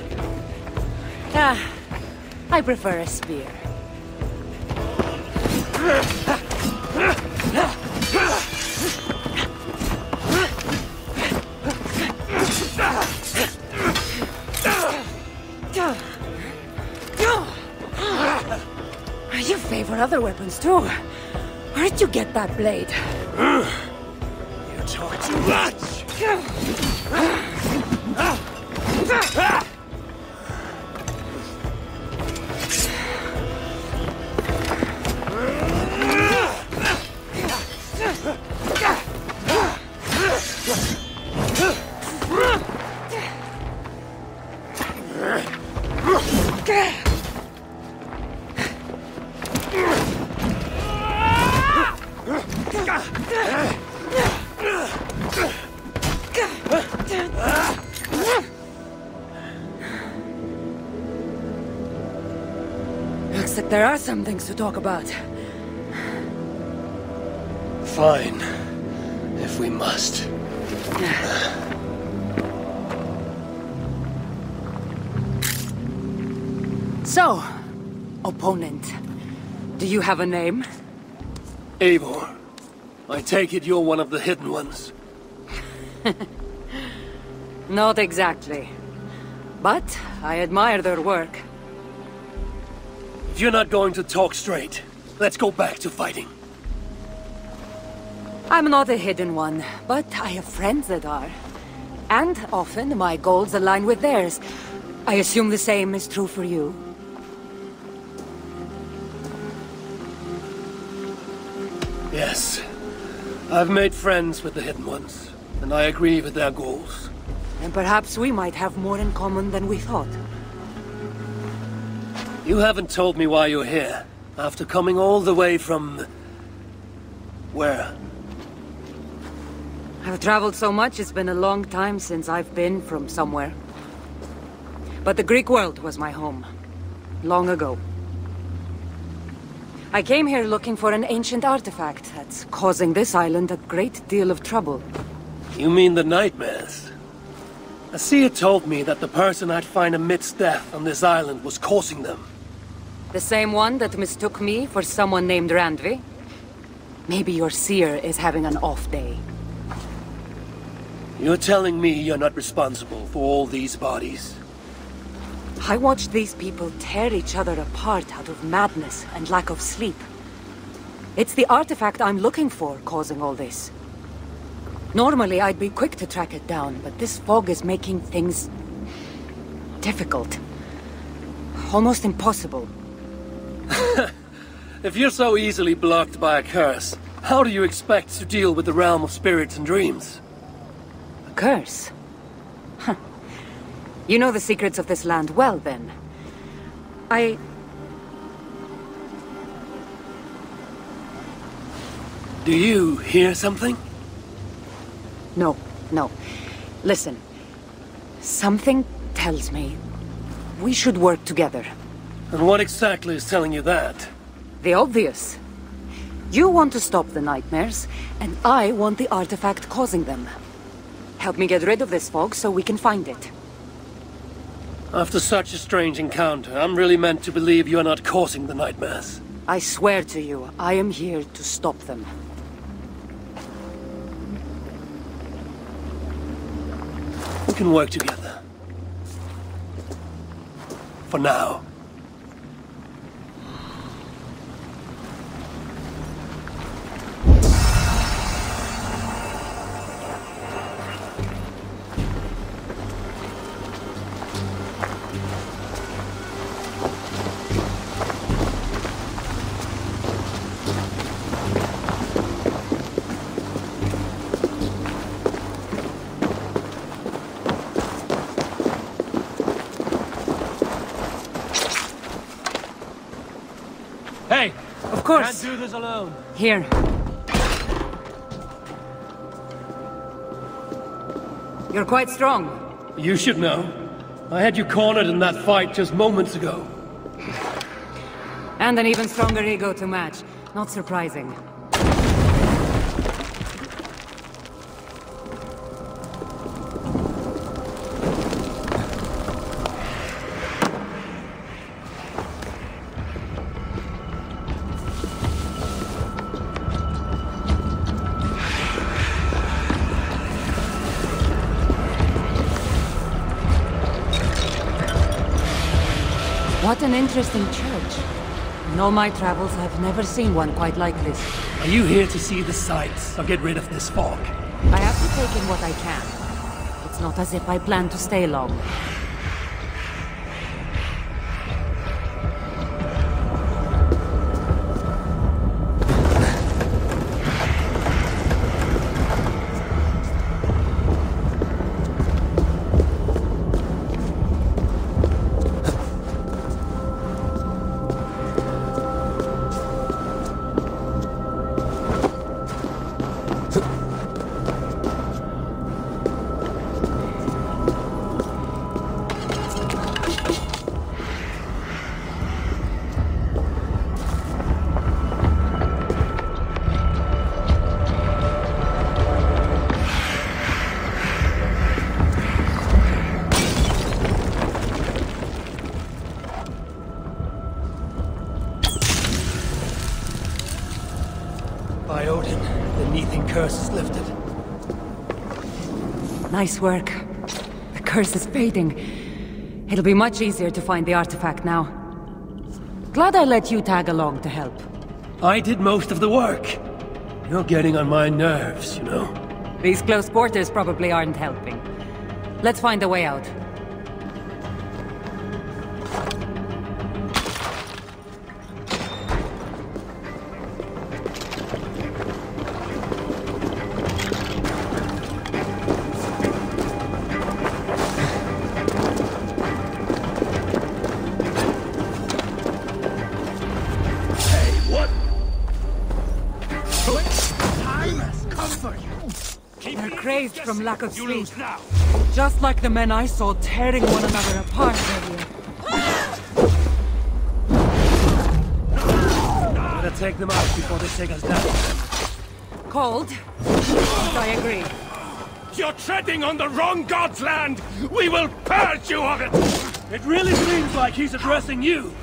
Ah, I prefer a spear. You favor other weapons too. Where'd you get that blade? You talk too much! Looks like there are some things to talk about. Fine. If we must. So, opponent, do you have a name? Eivor. I take it you're one of the hidden ones. Not exactly. But I admire their work. If you're not going to talk straight, let's go back to fighting. I'm not a hidden one, but I have friends that are. And often my goals align with theirs. I assume the same is true for you. Yes. I've made friends with the hidden ones, and I agree with their goals. And perhaps we might have more in common than we thought. You haven't told me why you're here, after coming all the way from... where? I've traveled so much, it's been a long time since I've been from somewhere. But the Greek world was my home. Long ago. I came here looking for an ancient artifact that's causing this island a great deal of trouble. You mean the nightmares? A seer told me that the person I'd find amidst death on this island was causing them. The same one that mistook me for someone named Randvi? Maybe your seer is having an off day. You're telling me you're not responsible for all these bodies? I watched these people tear each other apart out of madness and lack of sleep. It's the artifact I'm looking for causing all this. Normally, I'd be quick to track it down, but this fog is making things difficult. Almost impossible. If you're so easily blocked by a curse, how do you expect to deal with the realm of spirits and dreams? A curse? Huh. You know the secrets of this land well, then. Do you hear something? No. Listen. Something tells me we should work together. And what exactly is telling you that? The obvious. You want to stop the nightmares, and I want the artifact causing them. Help me get rid of this fog so we can find it. After such a strange encounter, I'm really meant to believe you're not causing the nightmares. I swear to you, I am here to stop them. We can work together. For now. Hey! Of course! Can't do this alone. Here. You're quite strong. You should know. I had you cornered in that fight just moments ago. And an even stronger ego to match. Not surprising. What an interesting church. In all my travels, I've never seen one quite like this. Are you here to see the sights or get rid of this fog? I have to take in what I can. It's not as if I plan to stay long. By Odin, the Neething curse is lifted. Nice work. The curse is fading. It'll be much easier to find the artifact now. Glad I let you tag along to help. I did most of the work. You're getting on my nerves, you know. These close quarters probably aren't helping. Let's find a way out. Crazed from lack of sleep. Just like the men I saw tearing one another apart earlier. Better take them out before they take us down. Cold, but I agree. You're treading on the wrong god's land! We will purge you of it! It really seems like he's addressing you.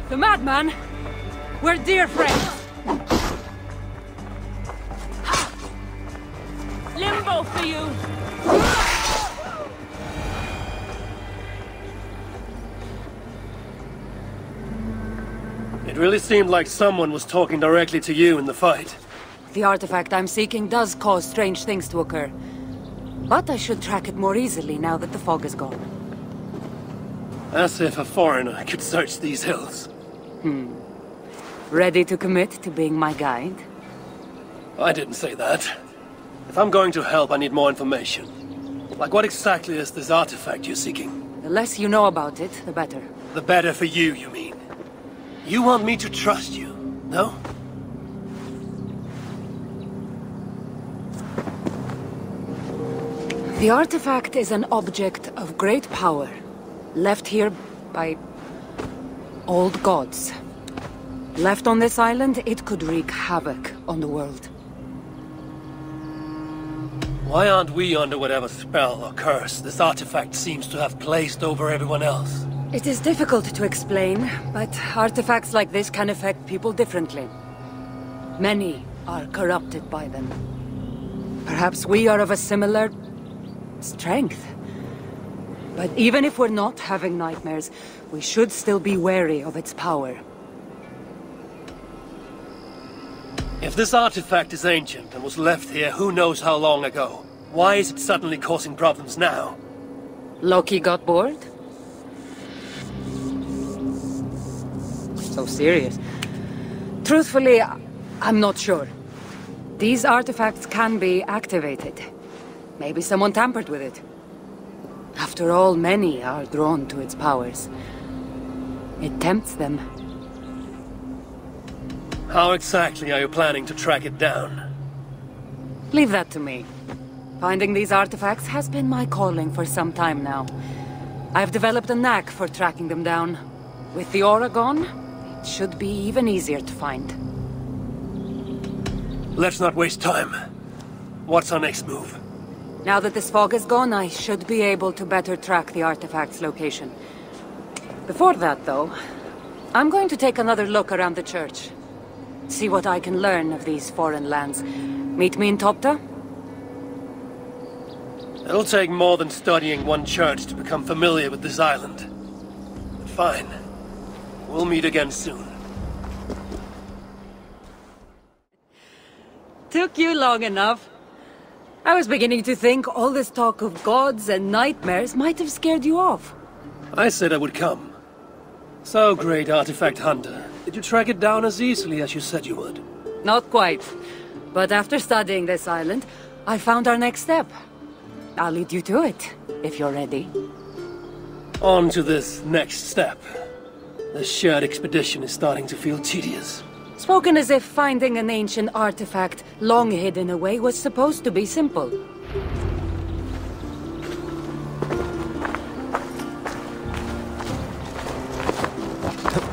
The madman? We're dear friends. Limbo for you! It really seemed like someone was talking directly to you in the fight. The artifact I'm seeking does cause strange things to occur. But I should track it more easily now that the fog is gone. As if a foreigner could search these hills. Ready to commit to being my guide? I didn't say that. If I'm going to help, I need more information. Like what exactly is this artifact you're seeking? The less you know about it, the better. The better for you, you mean? You want me to trust you, no? The artifact is an object of great power, left here by old gods. Left on this island, it could wreak havoc on the world. Why aren't we under whatever spell or curse this artifact seems to have placed over everyone else? It is difficult to explain, but artifacts like this can affect people differently. Many are corrupted by them. Perhaps we are of a similar strength. But even if we're not having nightmares, we should still be wary of its power. If this artifact is ancient and was left here who knows how long ago, why is it suddenly causing problems now? Loki got bored? So serious. Truthfully, I'm not sure. These artifacts can be activated. Maybe someone tampered with it. After all, many are drawn to its powers. It tempts them. How exactly are you planning to track it down? Leave that to me. Finding these artifacts has been my calling for some time now. I've developed a knack for tracking them down. With the aura gone, it should be even easier to find. Let's not waste time. What's our next move? Now that this fog is gone, I should be able to better track the artifact's location. Before that, though, I'm going to take another look around the church. See what I can learn of these foreign lands. Meet me in Topta? It'll take more than studying one church to become familiar with this island. But fine. We'll meet again soon. Took you long enough. I was beginning to think all this talk of gods and nightmares might have scared you off. I said I would come. So, great artifact hunter, did you track it down as easily as you said you would? Not quite. But after studying this island, I found our next step. I'll lead you to it, if you're ready. On to this next step. This shared expedition is starting to feel tedious. Spoken as if finding an ancient artifact long hidden away was supposed to be simple.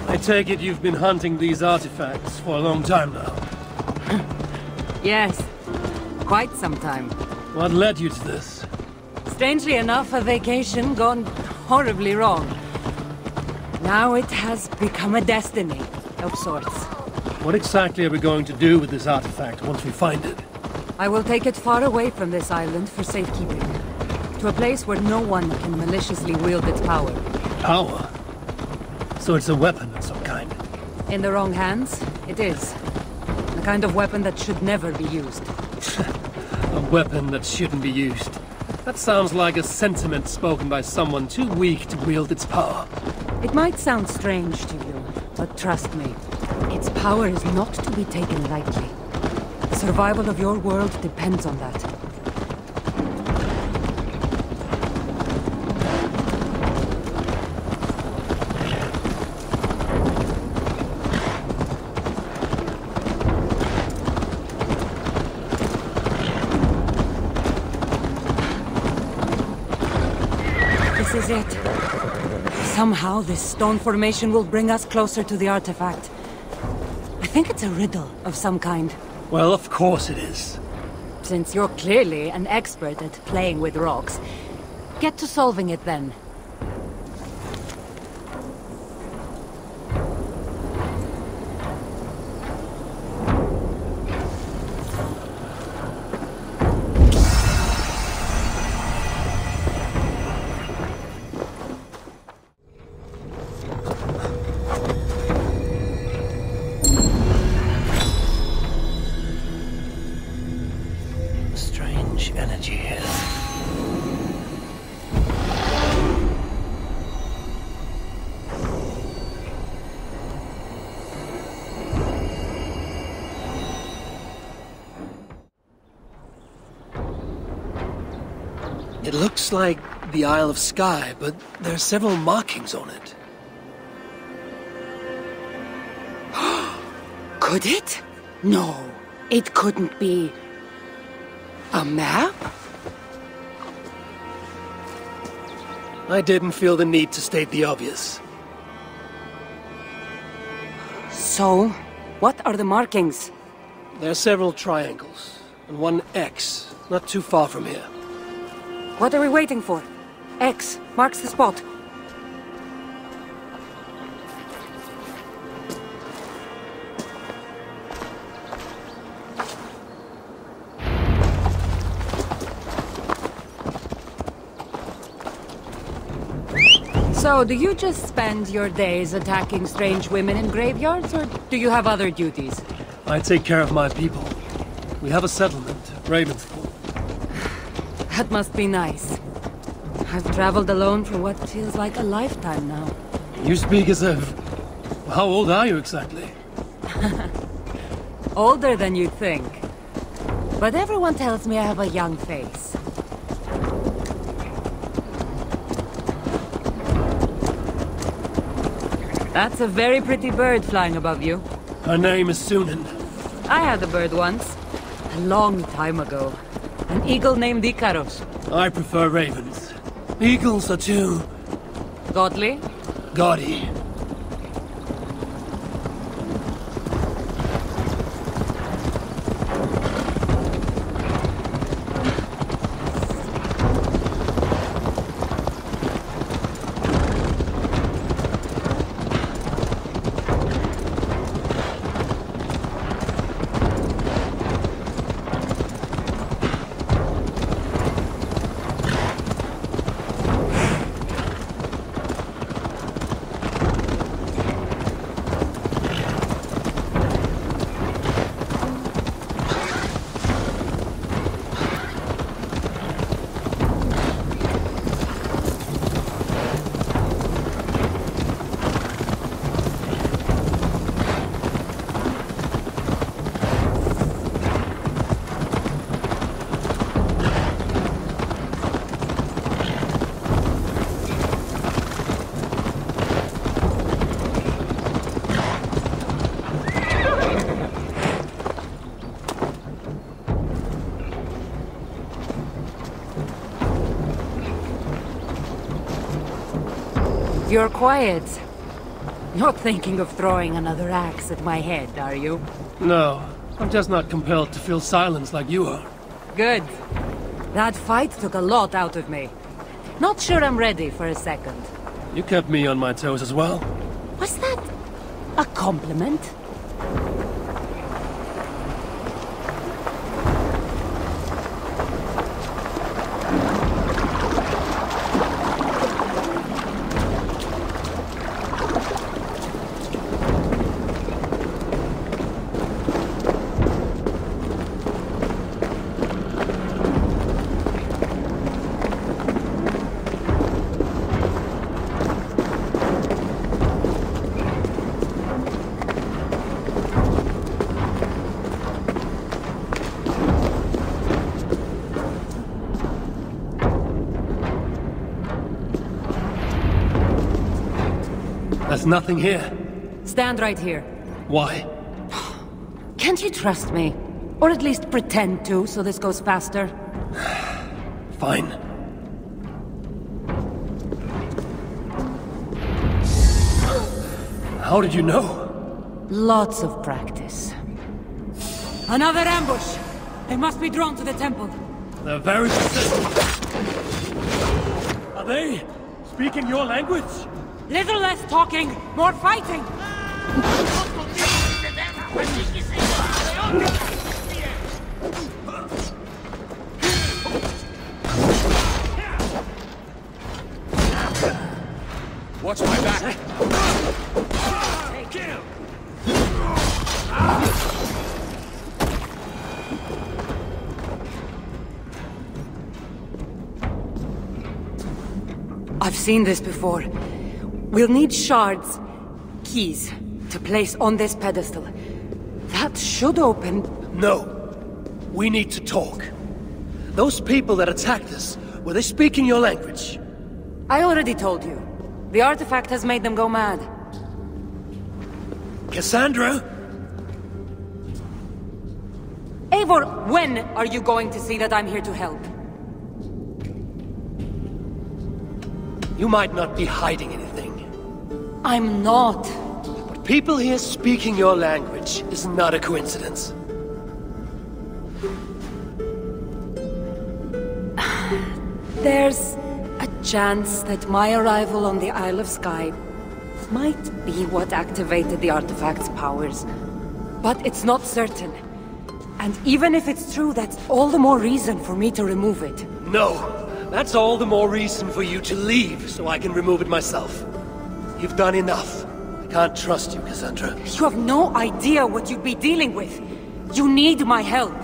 I take it you've been hunting these artifacts for a long time now. Yes, quite some time. What led you to this? Strangely enough, a vacation gone horribly wrong. Now it has become a destiny of sorts. What exactly are we going to do with this artifact once we find it? I will take it far away from this island for safekeeping. To a place where no one can maliciously wield its power. Power? So it's a weapon of some kind? In the wrong hands, it is. The kind of weapon that should never be used. A weapon that shouldn't be used. That sounds like a sentiment spoken by someone too weak to wield its power. It might sound strange to you, but trust me, its power is not to be taken lightly. The survival of your world depends on that. This is it. Somehow, this stone formation will bring us closer to the artifact. I think it's a riddle of some kind. Well, of course it is. Since you're clearly an expert at playing with rocks, get to solving it then. Energy here. It looks like the Isle of Skye, but there are several markings on it. Could it? No, it couldn't be. A map? I didn't feel the need to state the obvious. So, what are the markings? There are several triangles, and one X, not too far from here. What are we waiting for? X marks the spot. So, do you just spend your days attacking strange women in graveyards, or do you have other duties? I take care of my people. We have a settlement, Ravensfall. That must be nice. I've traveled alone for what feels like a lifetime now. You speak as if... How old are you exactly? Older than you'd think. But everyone tells me I have a young face. That's a very pretty bird flying above you. Her name is Sunan. I had a bird once. A long time ago. An eagle named Icaros. I prefer ravens. Eagles are too... Godly? gaudy. You're quiet. Not thinking of throwing another axe at my head, are you? No, I'm just not compelled to feel silence like you are. Good. That fight took a lot out of me. Not sure I'm ready for a second. You kept me on my toes as well. Was that a compliment? There's nothing here. Stand right here. Why? Can't you trust me? Or at least pretend to, so this goes faster? Fine. How did you know? Lots of practice. Another ambush! They must be drawn to the temple. They're very persistent. Are they speaking your language? Little less talking, more fighting! Watch my back! Take him! I've seen this before. We'll need shards, keys, to place on this pedestal. That should open... No. We need to talk. Those people that attacked us, were they speaking your language? I already told you. The artifact has made them go mad. Cassandra? Eivor, when are you going to see that I'm here to help? You might not be hiding anything. I'm not. But people here speaking your language is not a coincidence. There's a chance that my arrival on the Isle of Skye might be what activated the artifact's powers. But it's not certain. And even if it's true, that's all the more reason for me to remove it. No! That's all the more reason for you to leave, so I can remove it myself. You've done enough. I can't trust you, Cassandra. You have no idea what you'd be dealing with. You need my help.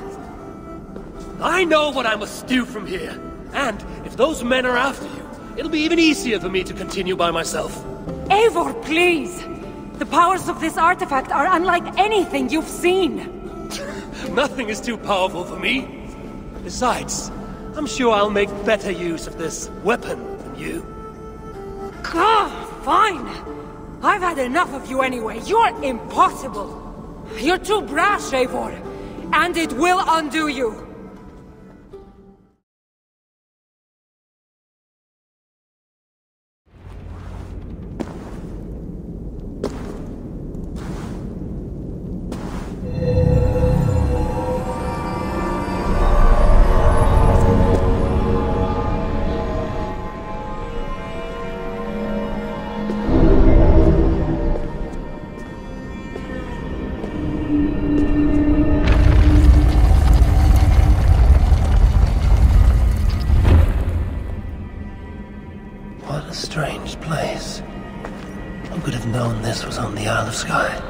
I know what I must do from here. And if those men are after you, it'll be even easier for me to continue by myself. Eivor, please! The powers of this artifact are unlike anything you've seen. Nothing is too powerful for me. Besides, I'm sure I'll make better use of this weapon than you. Fine! I've had enough of you anyway. You're impossible. You're too brash, Eivor. And it will undo you. Strange place. Who could have known this was on the Isle of Skye?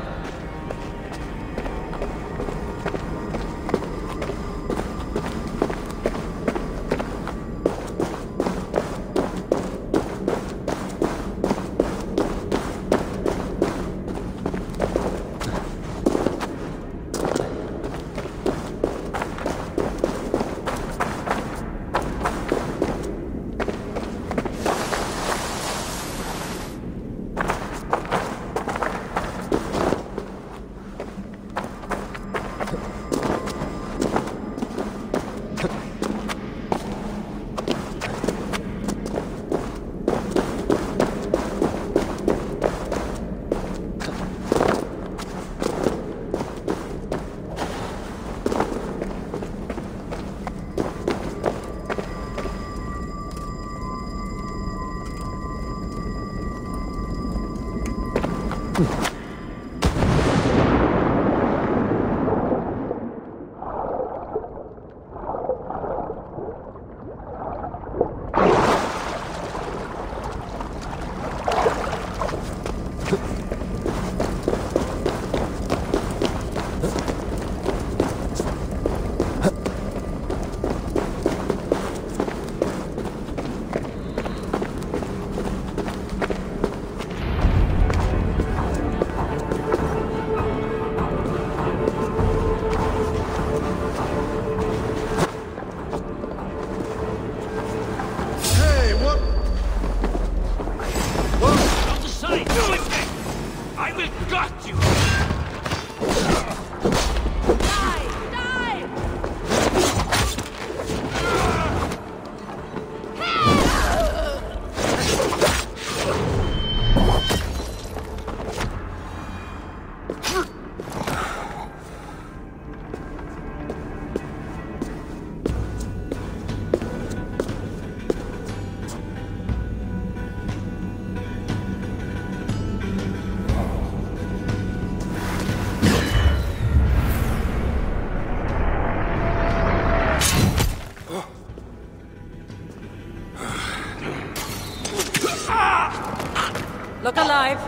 Look alive.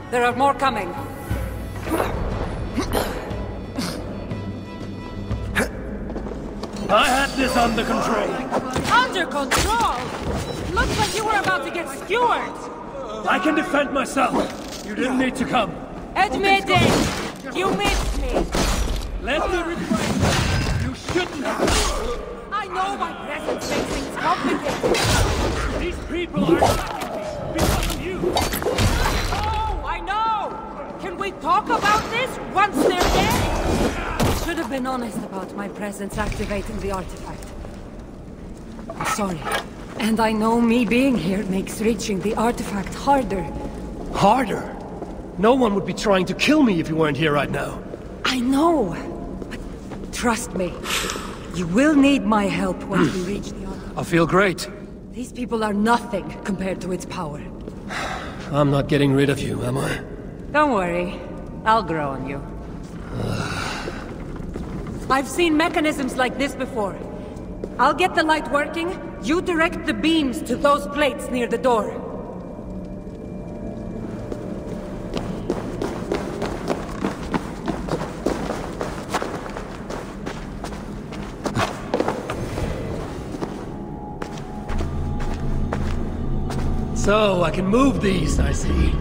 There are more coming. I had this under control. Under control? Looks like you were about to get skewered. I can defend myself. You didn't need to come. Admit it. You missed me. Let me refrain. You shouldn't have. I know my presence makes things complicated. These people are attacking me because of you. Oh, I know. Can we talk about this once they're dead? Should have been honest about my presence activating the artifact. I'm sorry. And I know me being here makes reaching the artifact harder. Harder? No one would be trying to kill me if you weren't here right now. I know. But trust me. You will need my help once we reach the artifact. I feel great. These people are nothing compared to its power. I'm not getting rid of you, am I? Don't worry. I'll grow on you. I've seen mechanisms like this before. I'll get the light working. You direct the beams to those plates near the door. So, I can move these, I see.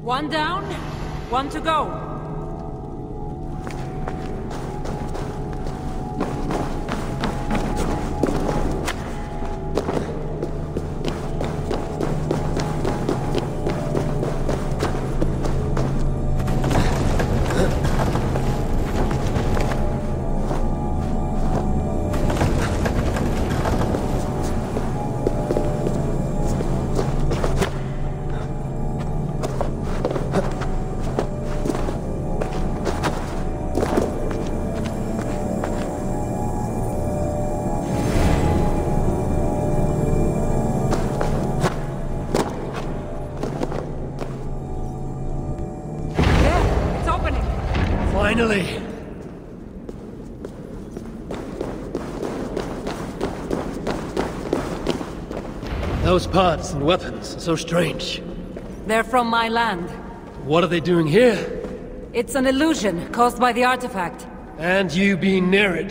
One down, one to go. Finally! Those pods and weapons are so strange. They're from my land. What are they doing here? It's an illusion caused by the artifact. And you being near it.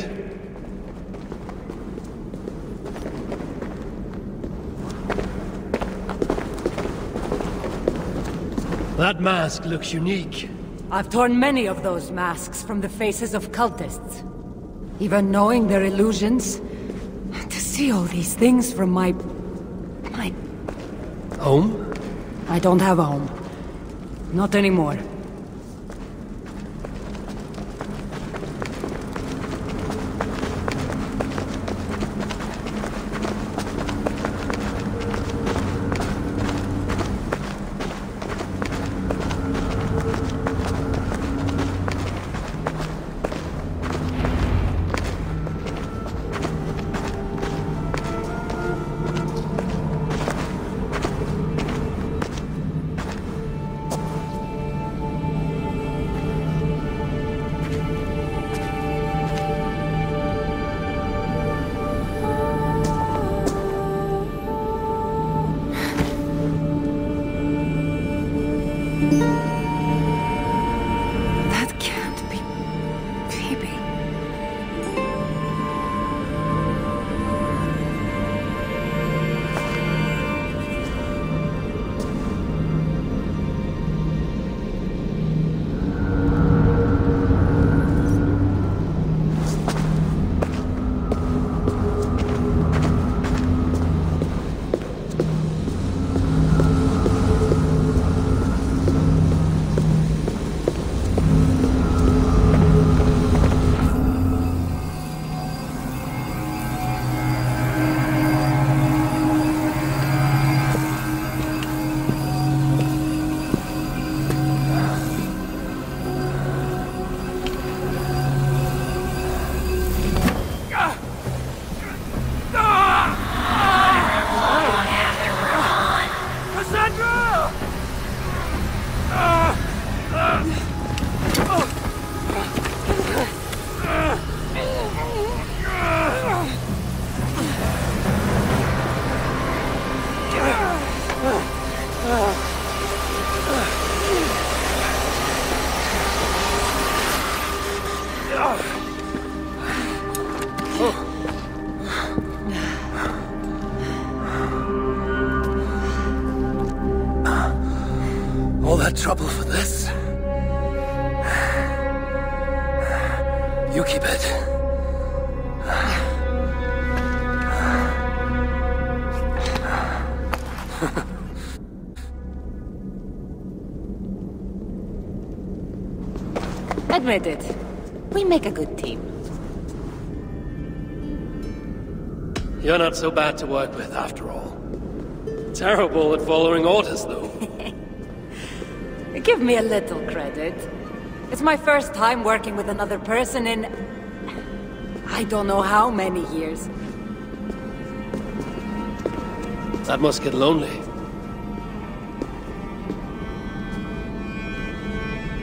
That mask looks unique. I've torn many of those masks from the faces of cultists. Even knowing they're illusions, to see all these things from my Home? I don't have a home. Not anymore. All that trouble for this? You keep it. Admit it. We make a good team. You're not so bad to work with, after all. Terrible at following orders, though. Give me a little credit. It's my first time working with another person in... I don't know how many years. That must get lonely.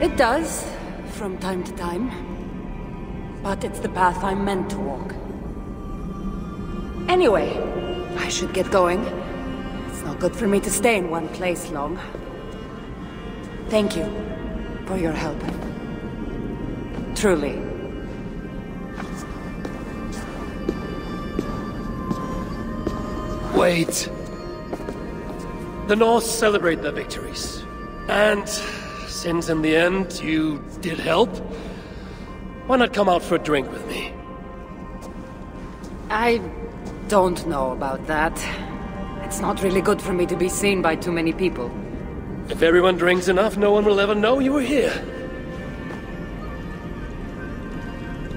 It does, from time to time. But it's the path I'm meant to walk. Anyway, I should get going. It's not good for me to stay in one place long. Thank you for your help. Truly. Wait. The Norse celebrate their victories. And since in the end you did help, why not come out for a drink with me? I don't know about that. It's not really good for me to be seen by too many people. If everyone drinks enough, no one will ever know you were here.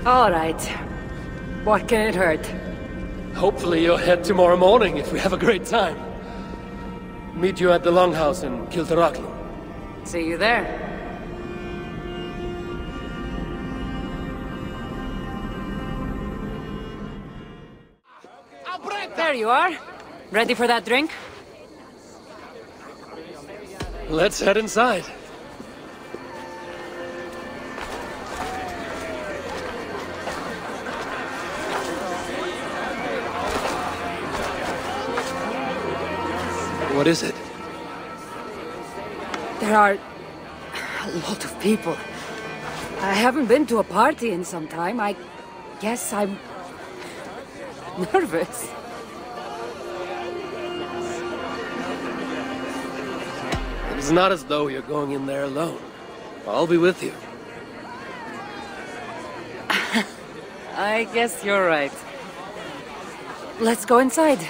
All right. What can it hurt? Hopefully you'll head tomorrow morning if we have a great time. Meet you at the Longhouse in Kiltaragli. See you there. There you are. Ready for that drink? Let's head inside. What is it? There are a lot of people. I haven't been to a party in some time. I guess I'm nervous. It's not as though you're going in there alone. I'll be with you. I guess you're right. Let's go inside.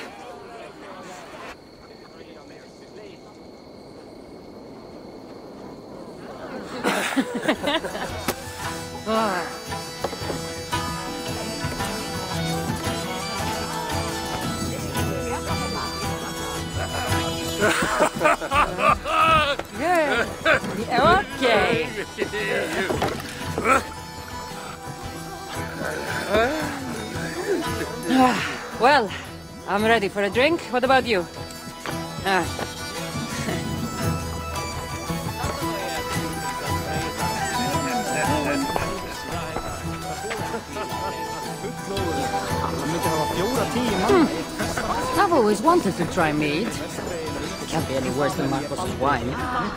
Good. Okay. Well, I'm ready for a drink. What about you? I've always wanted to try mead. Can't be any worse than Marcos's wine.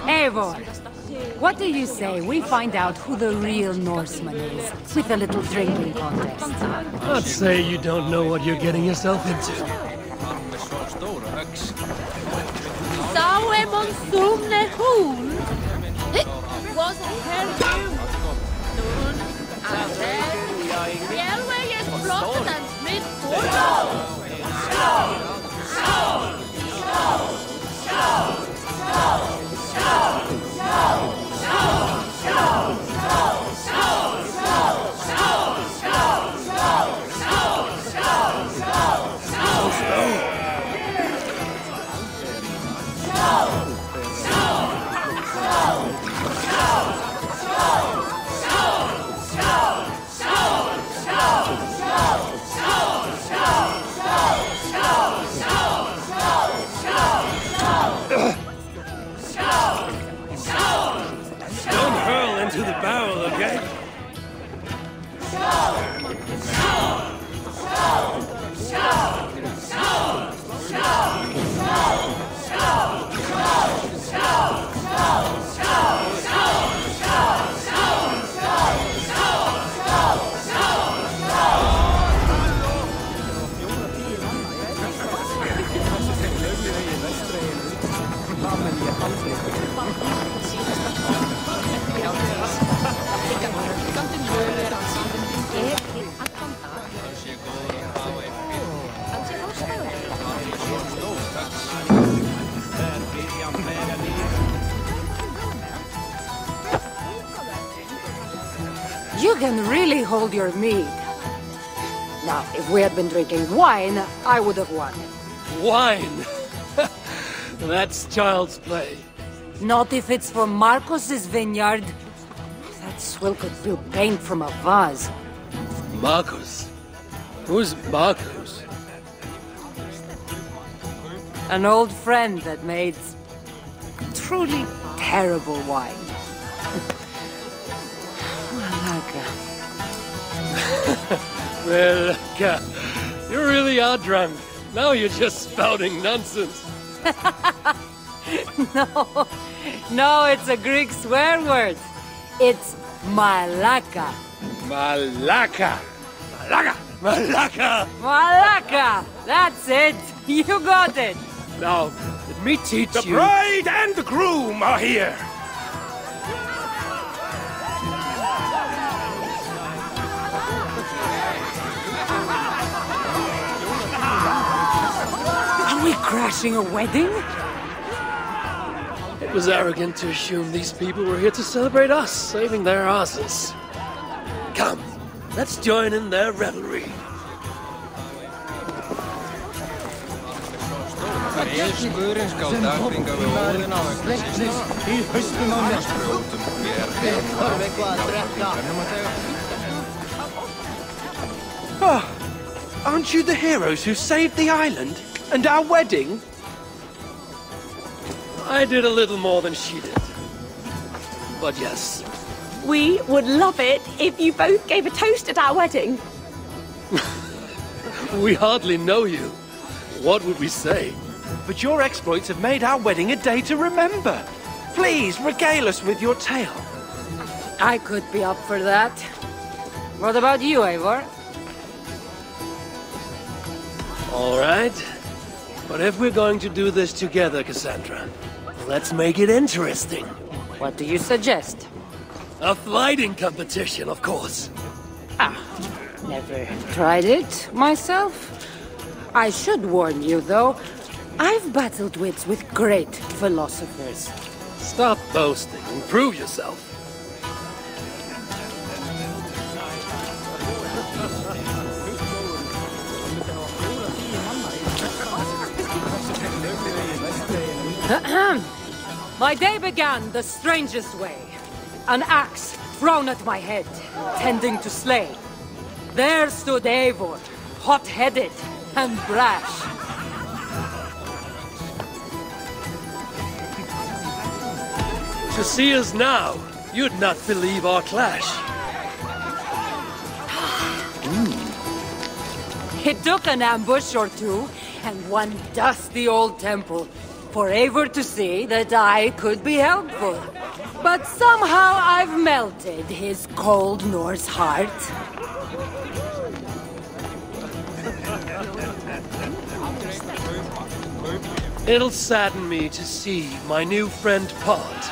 Eivor, what do you say we find out who the real Norseman is with a little drinking contest? I'd say you don't know what you're getting yourself into. to the barrel, okay? You can really hold your mead. Now, if we had been drinking wine, I would have won. Wine! That's child's play. Not if it's from Marcos's vineyard. That swill could do paint from a vase. Marcos? Who's Marcos? An old friend that made truly terrible wine. Well, you really are drunk. Now you're just spouting nonsense. No, it's a Greek swear word. It's malaka. Malaka! Malaka! Malaka! Malaka! That's it! You got it! Now, let me teach you... The bride and the groom are here! Are we crashing a wedding? It was arrogant to assume these people were here to celebrate us, saving their asses. Come, let's join in their revelry. Oh, aren't you the heroes who saved the island? And our wedding? I did a little more than she did. But yes. We would love it if you both gave a toast at our wedding. We hardly know you. What would we say? But your exploits have made our wedding a day to remember. Please, regale us with your tale. I could be up for that. What about you, Eivor? All right. But if we're going to do this together, Cassandra, let's make it interesting. What do you suggest? A fighting competition, of course. Never tried it myself. I should warn you, though. I've battled wits with great philosophers. Stop boasting and prove yourself. My day began the strangest way. An axe thrown at my head, tending to slay. There stood Eivor, hot-headed and brash. To see us now, you'd not believe our clash. It took an ambush or two, and one dusty old temple, for Eivor to see that I could be helpful. But somehow I've melted his cold Norse heart. It'll sadden me to see my new friend part.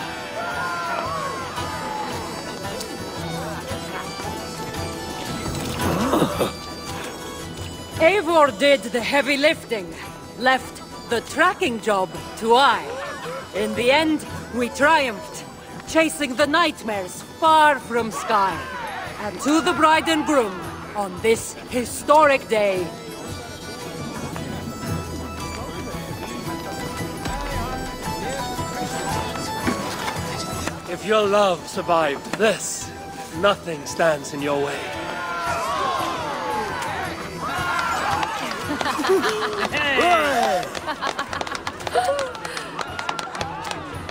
Eivor did the heavy lifting, left the tracking job to I. In the end, we triumphed, chasing the nightmares far from Sky. And to the bride and groom, on this historic day, If your love survived this, nothing stands in your way.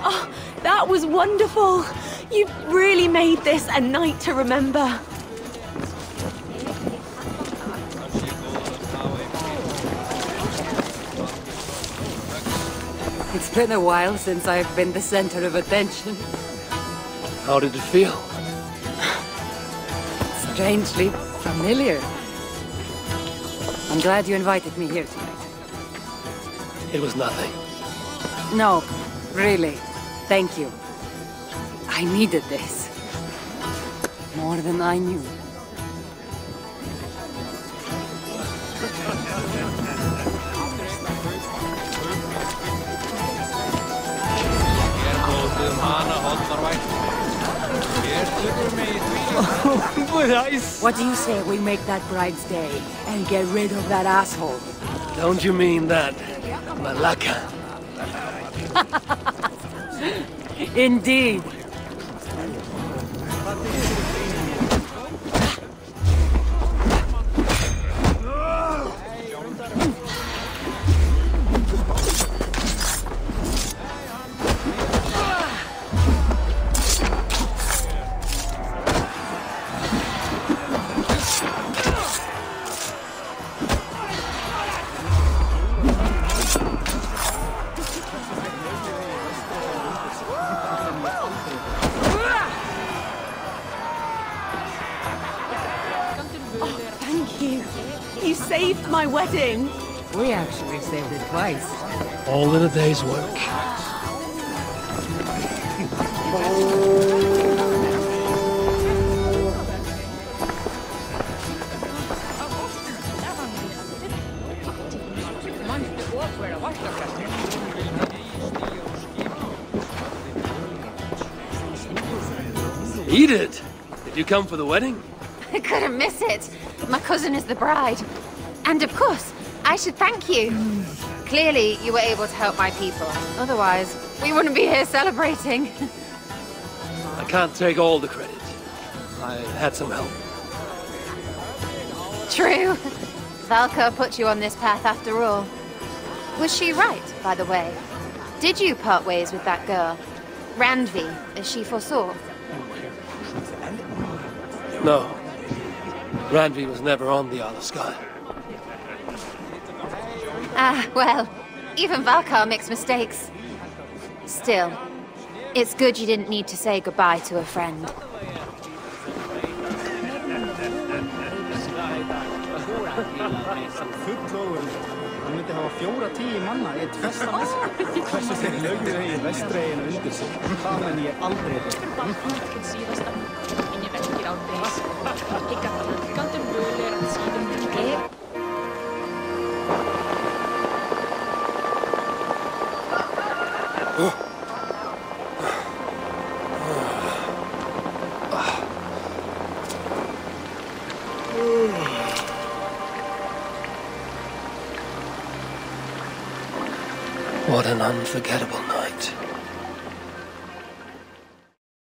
Oh, that was wonderful. You've really made this a night to remember. It's been a while since I've been the center of attention. How did it feel? Strangely familiar. I'm glad you invited me here tonight. It was nothing. No, really. Thank you. I needed this. More than I knew. What do you say we make that bride's day and get rid of that asshole? Don't you mean that, Malaka? Indeed. You saved my wedding. We actually saved it twice. All in a day's work. Edith! Did you come for the wedding? I couldn't miss it. My cousin is the bride. And of course, I should thank you. Clearly, you were able to help my people. Otherwise, we wouldn't be here celebrating. I can't take all the credit. I had some help. True. Valka put you on this path after all. Was she right, by the way? Did you part ways with that girl? Randvi, as she foresaw? No. Randvi was never on the Isle of Skye. Ah, well, even Valkar makes mistakes. Still, it's good you didn't need to say goodbye to a friend. What an unforgettable night.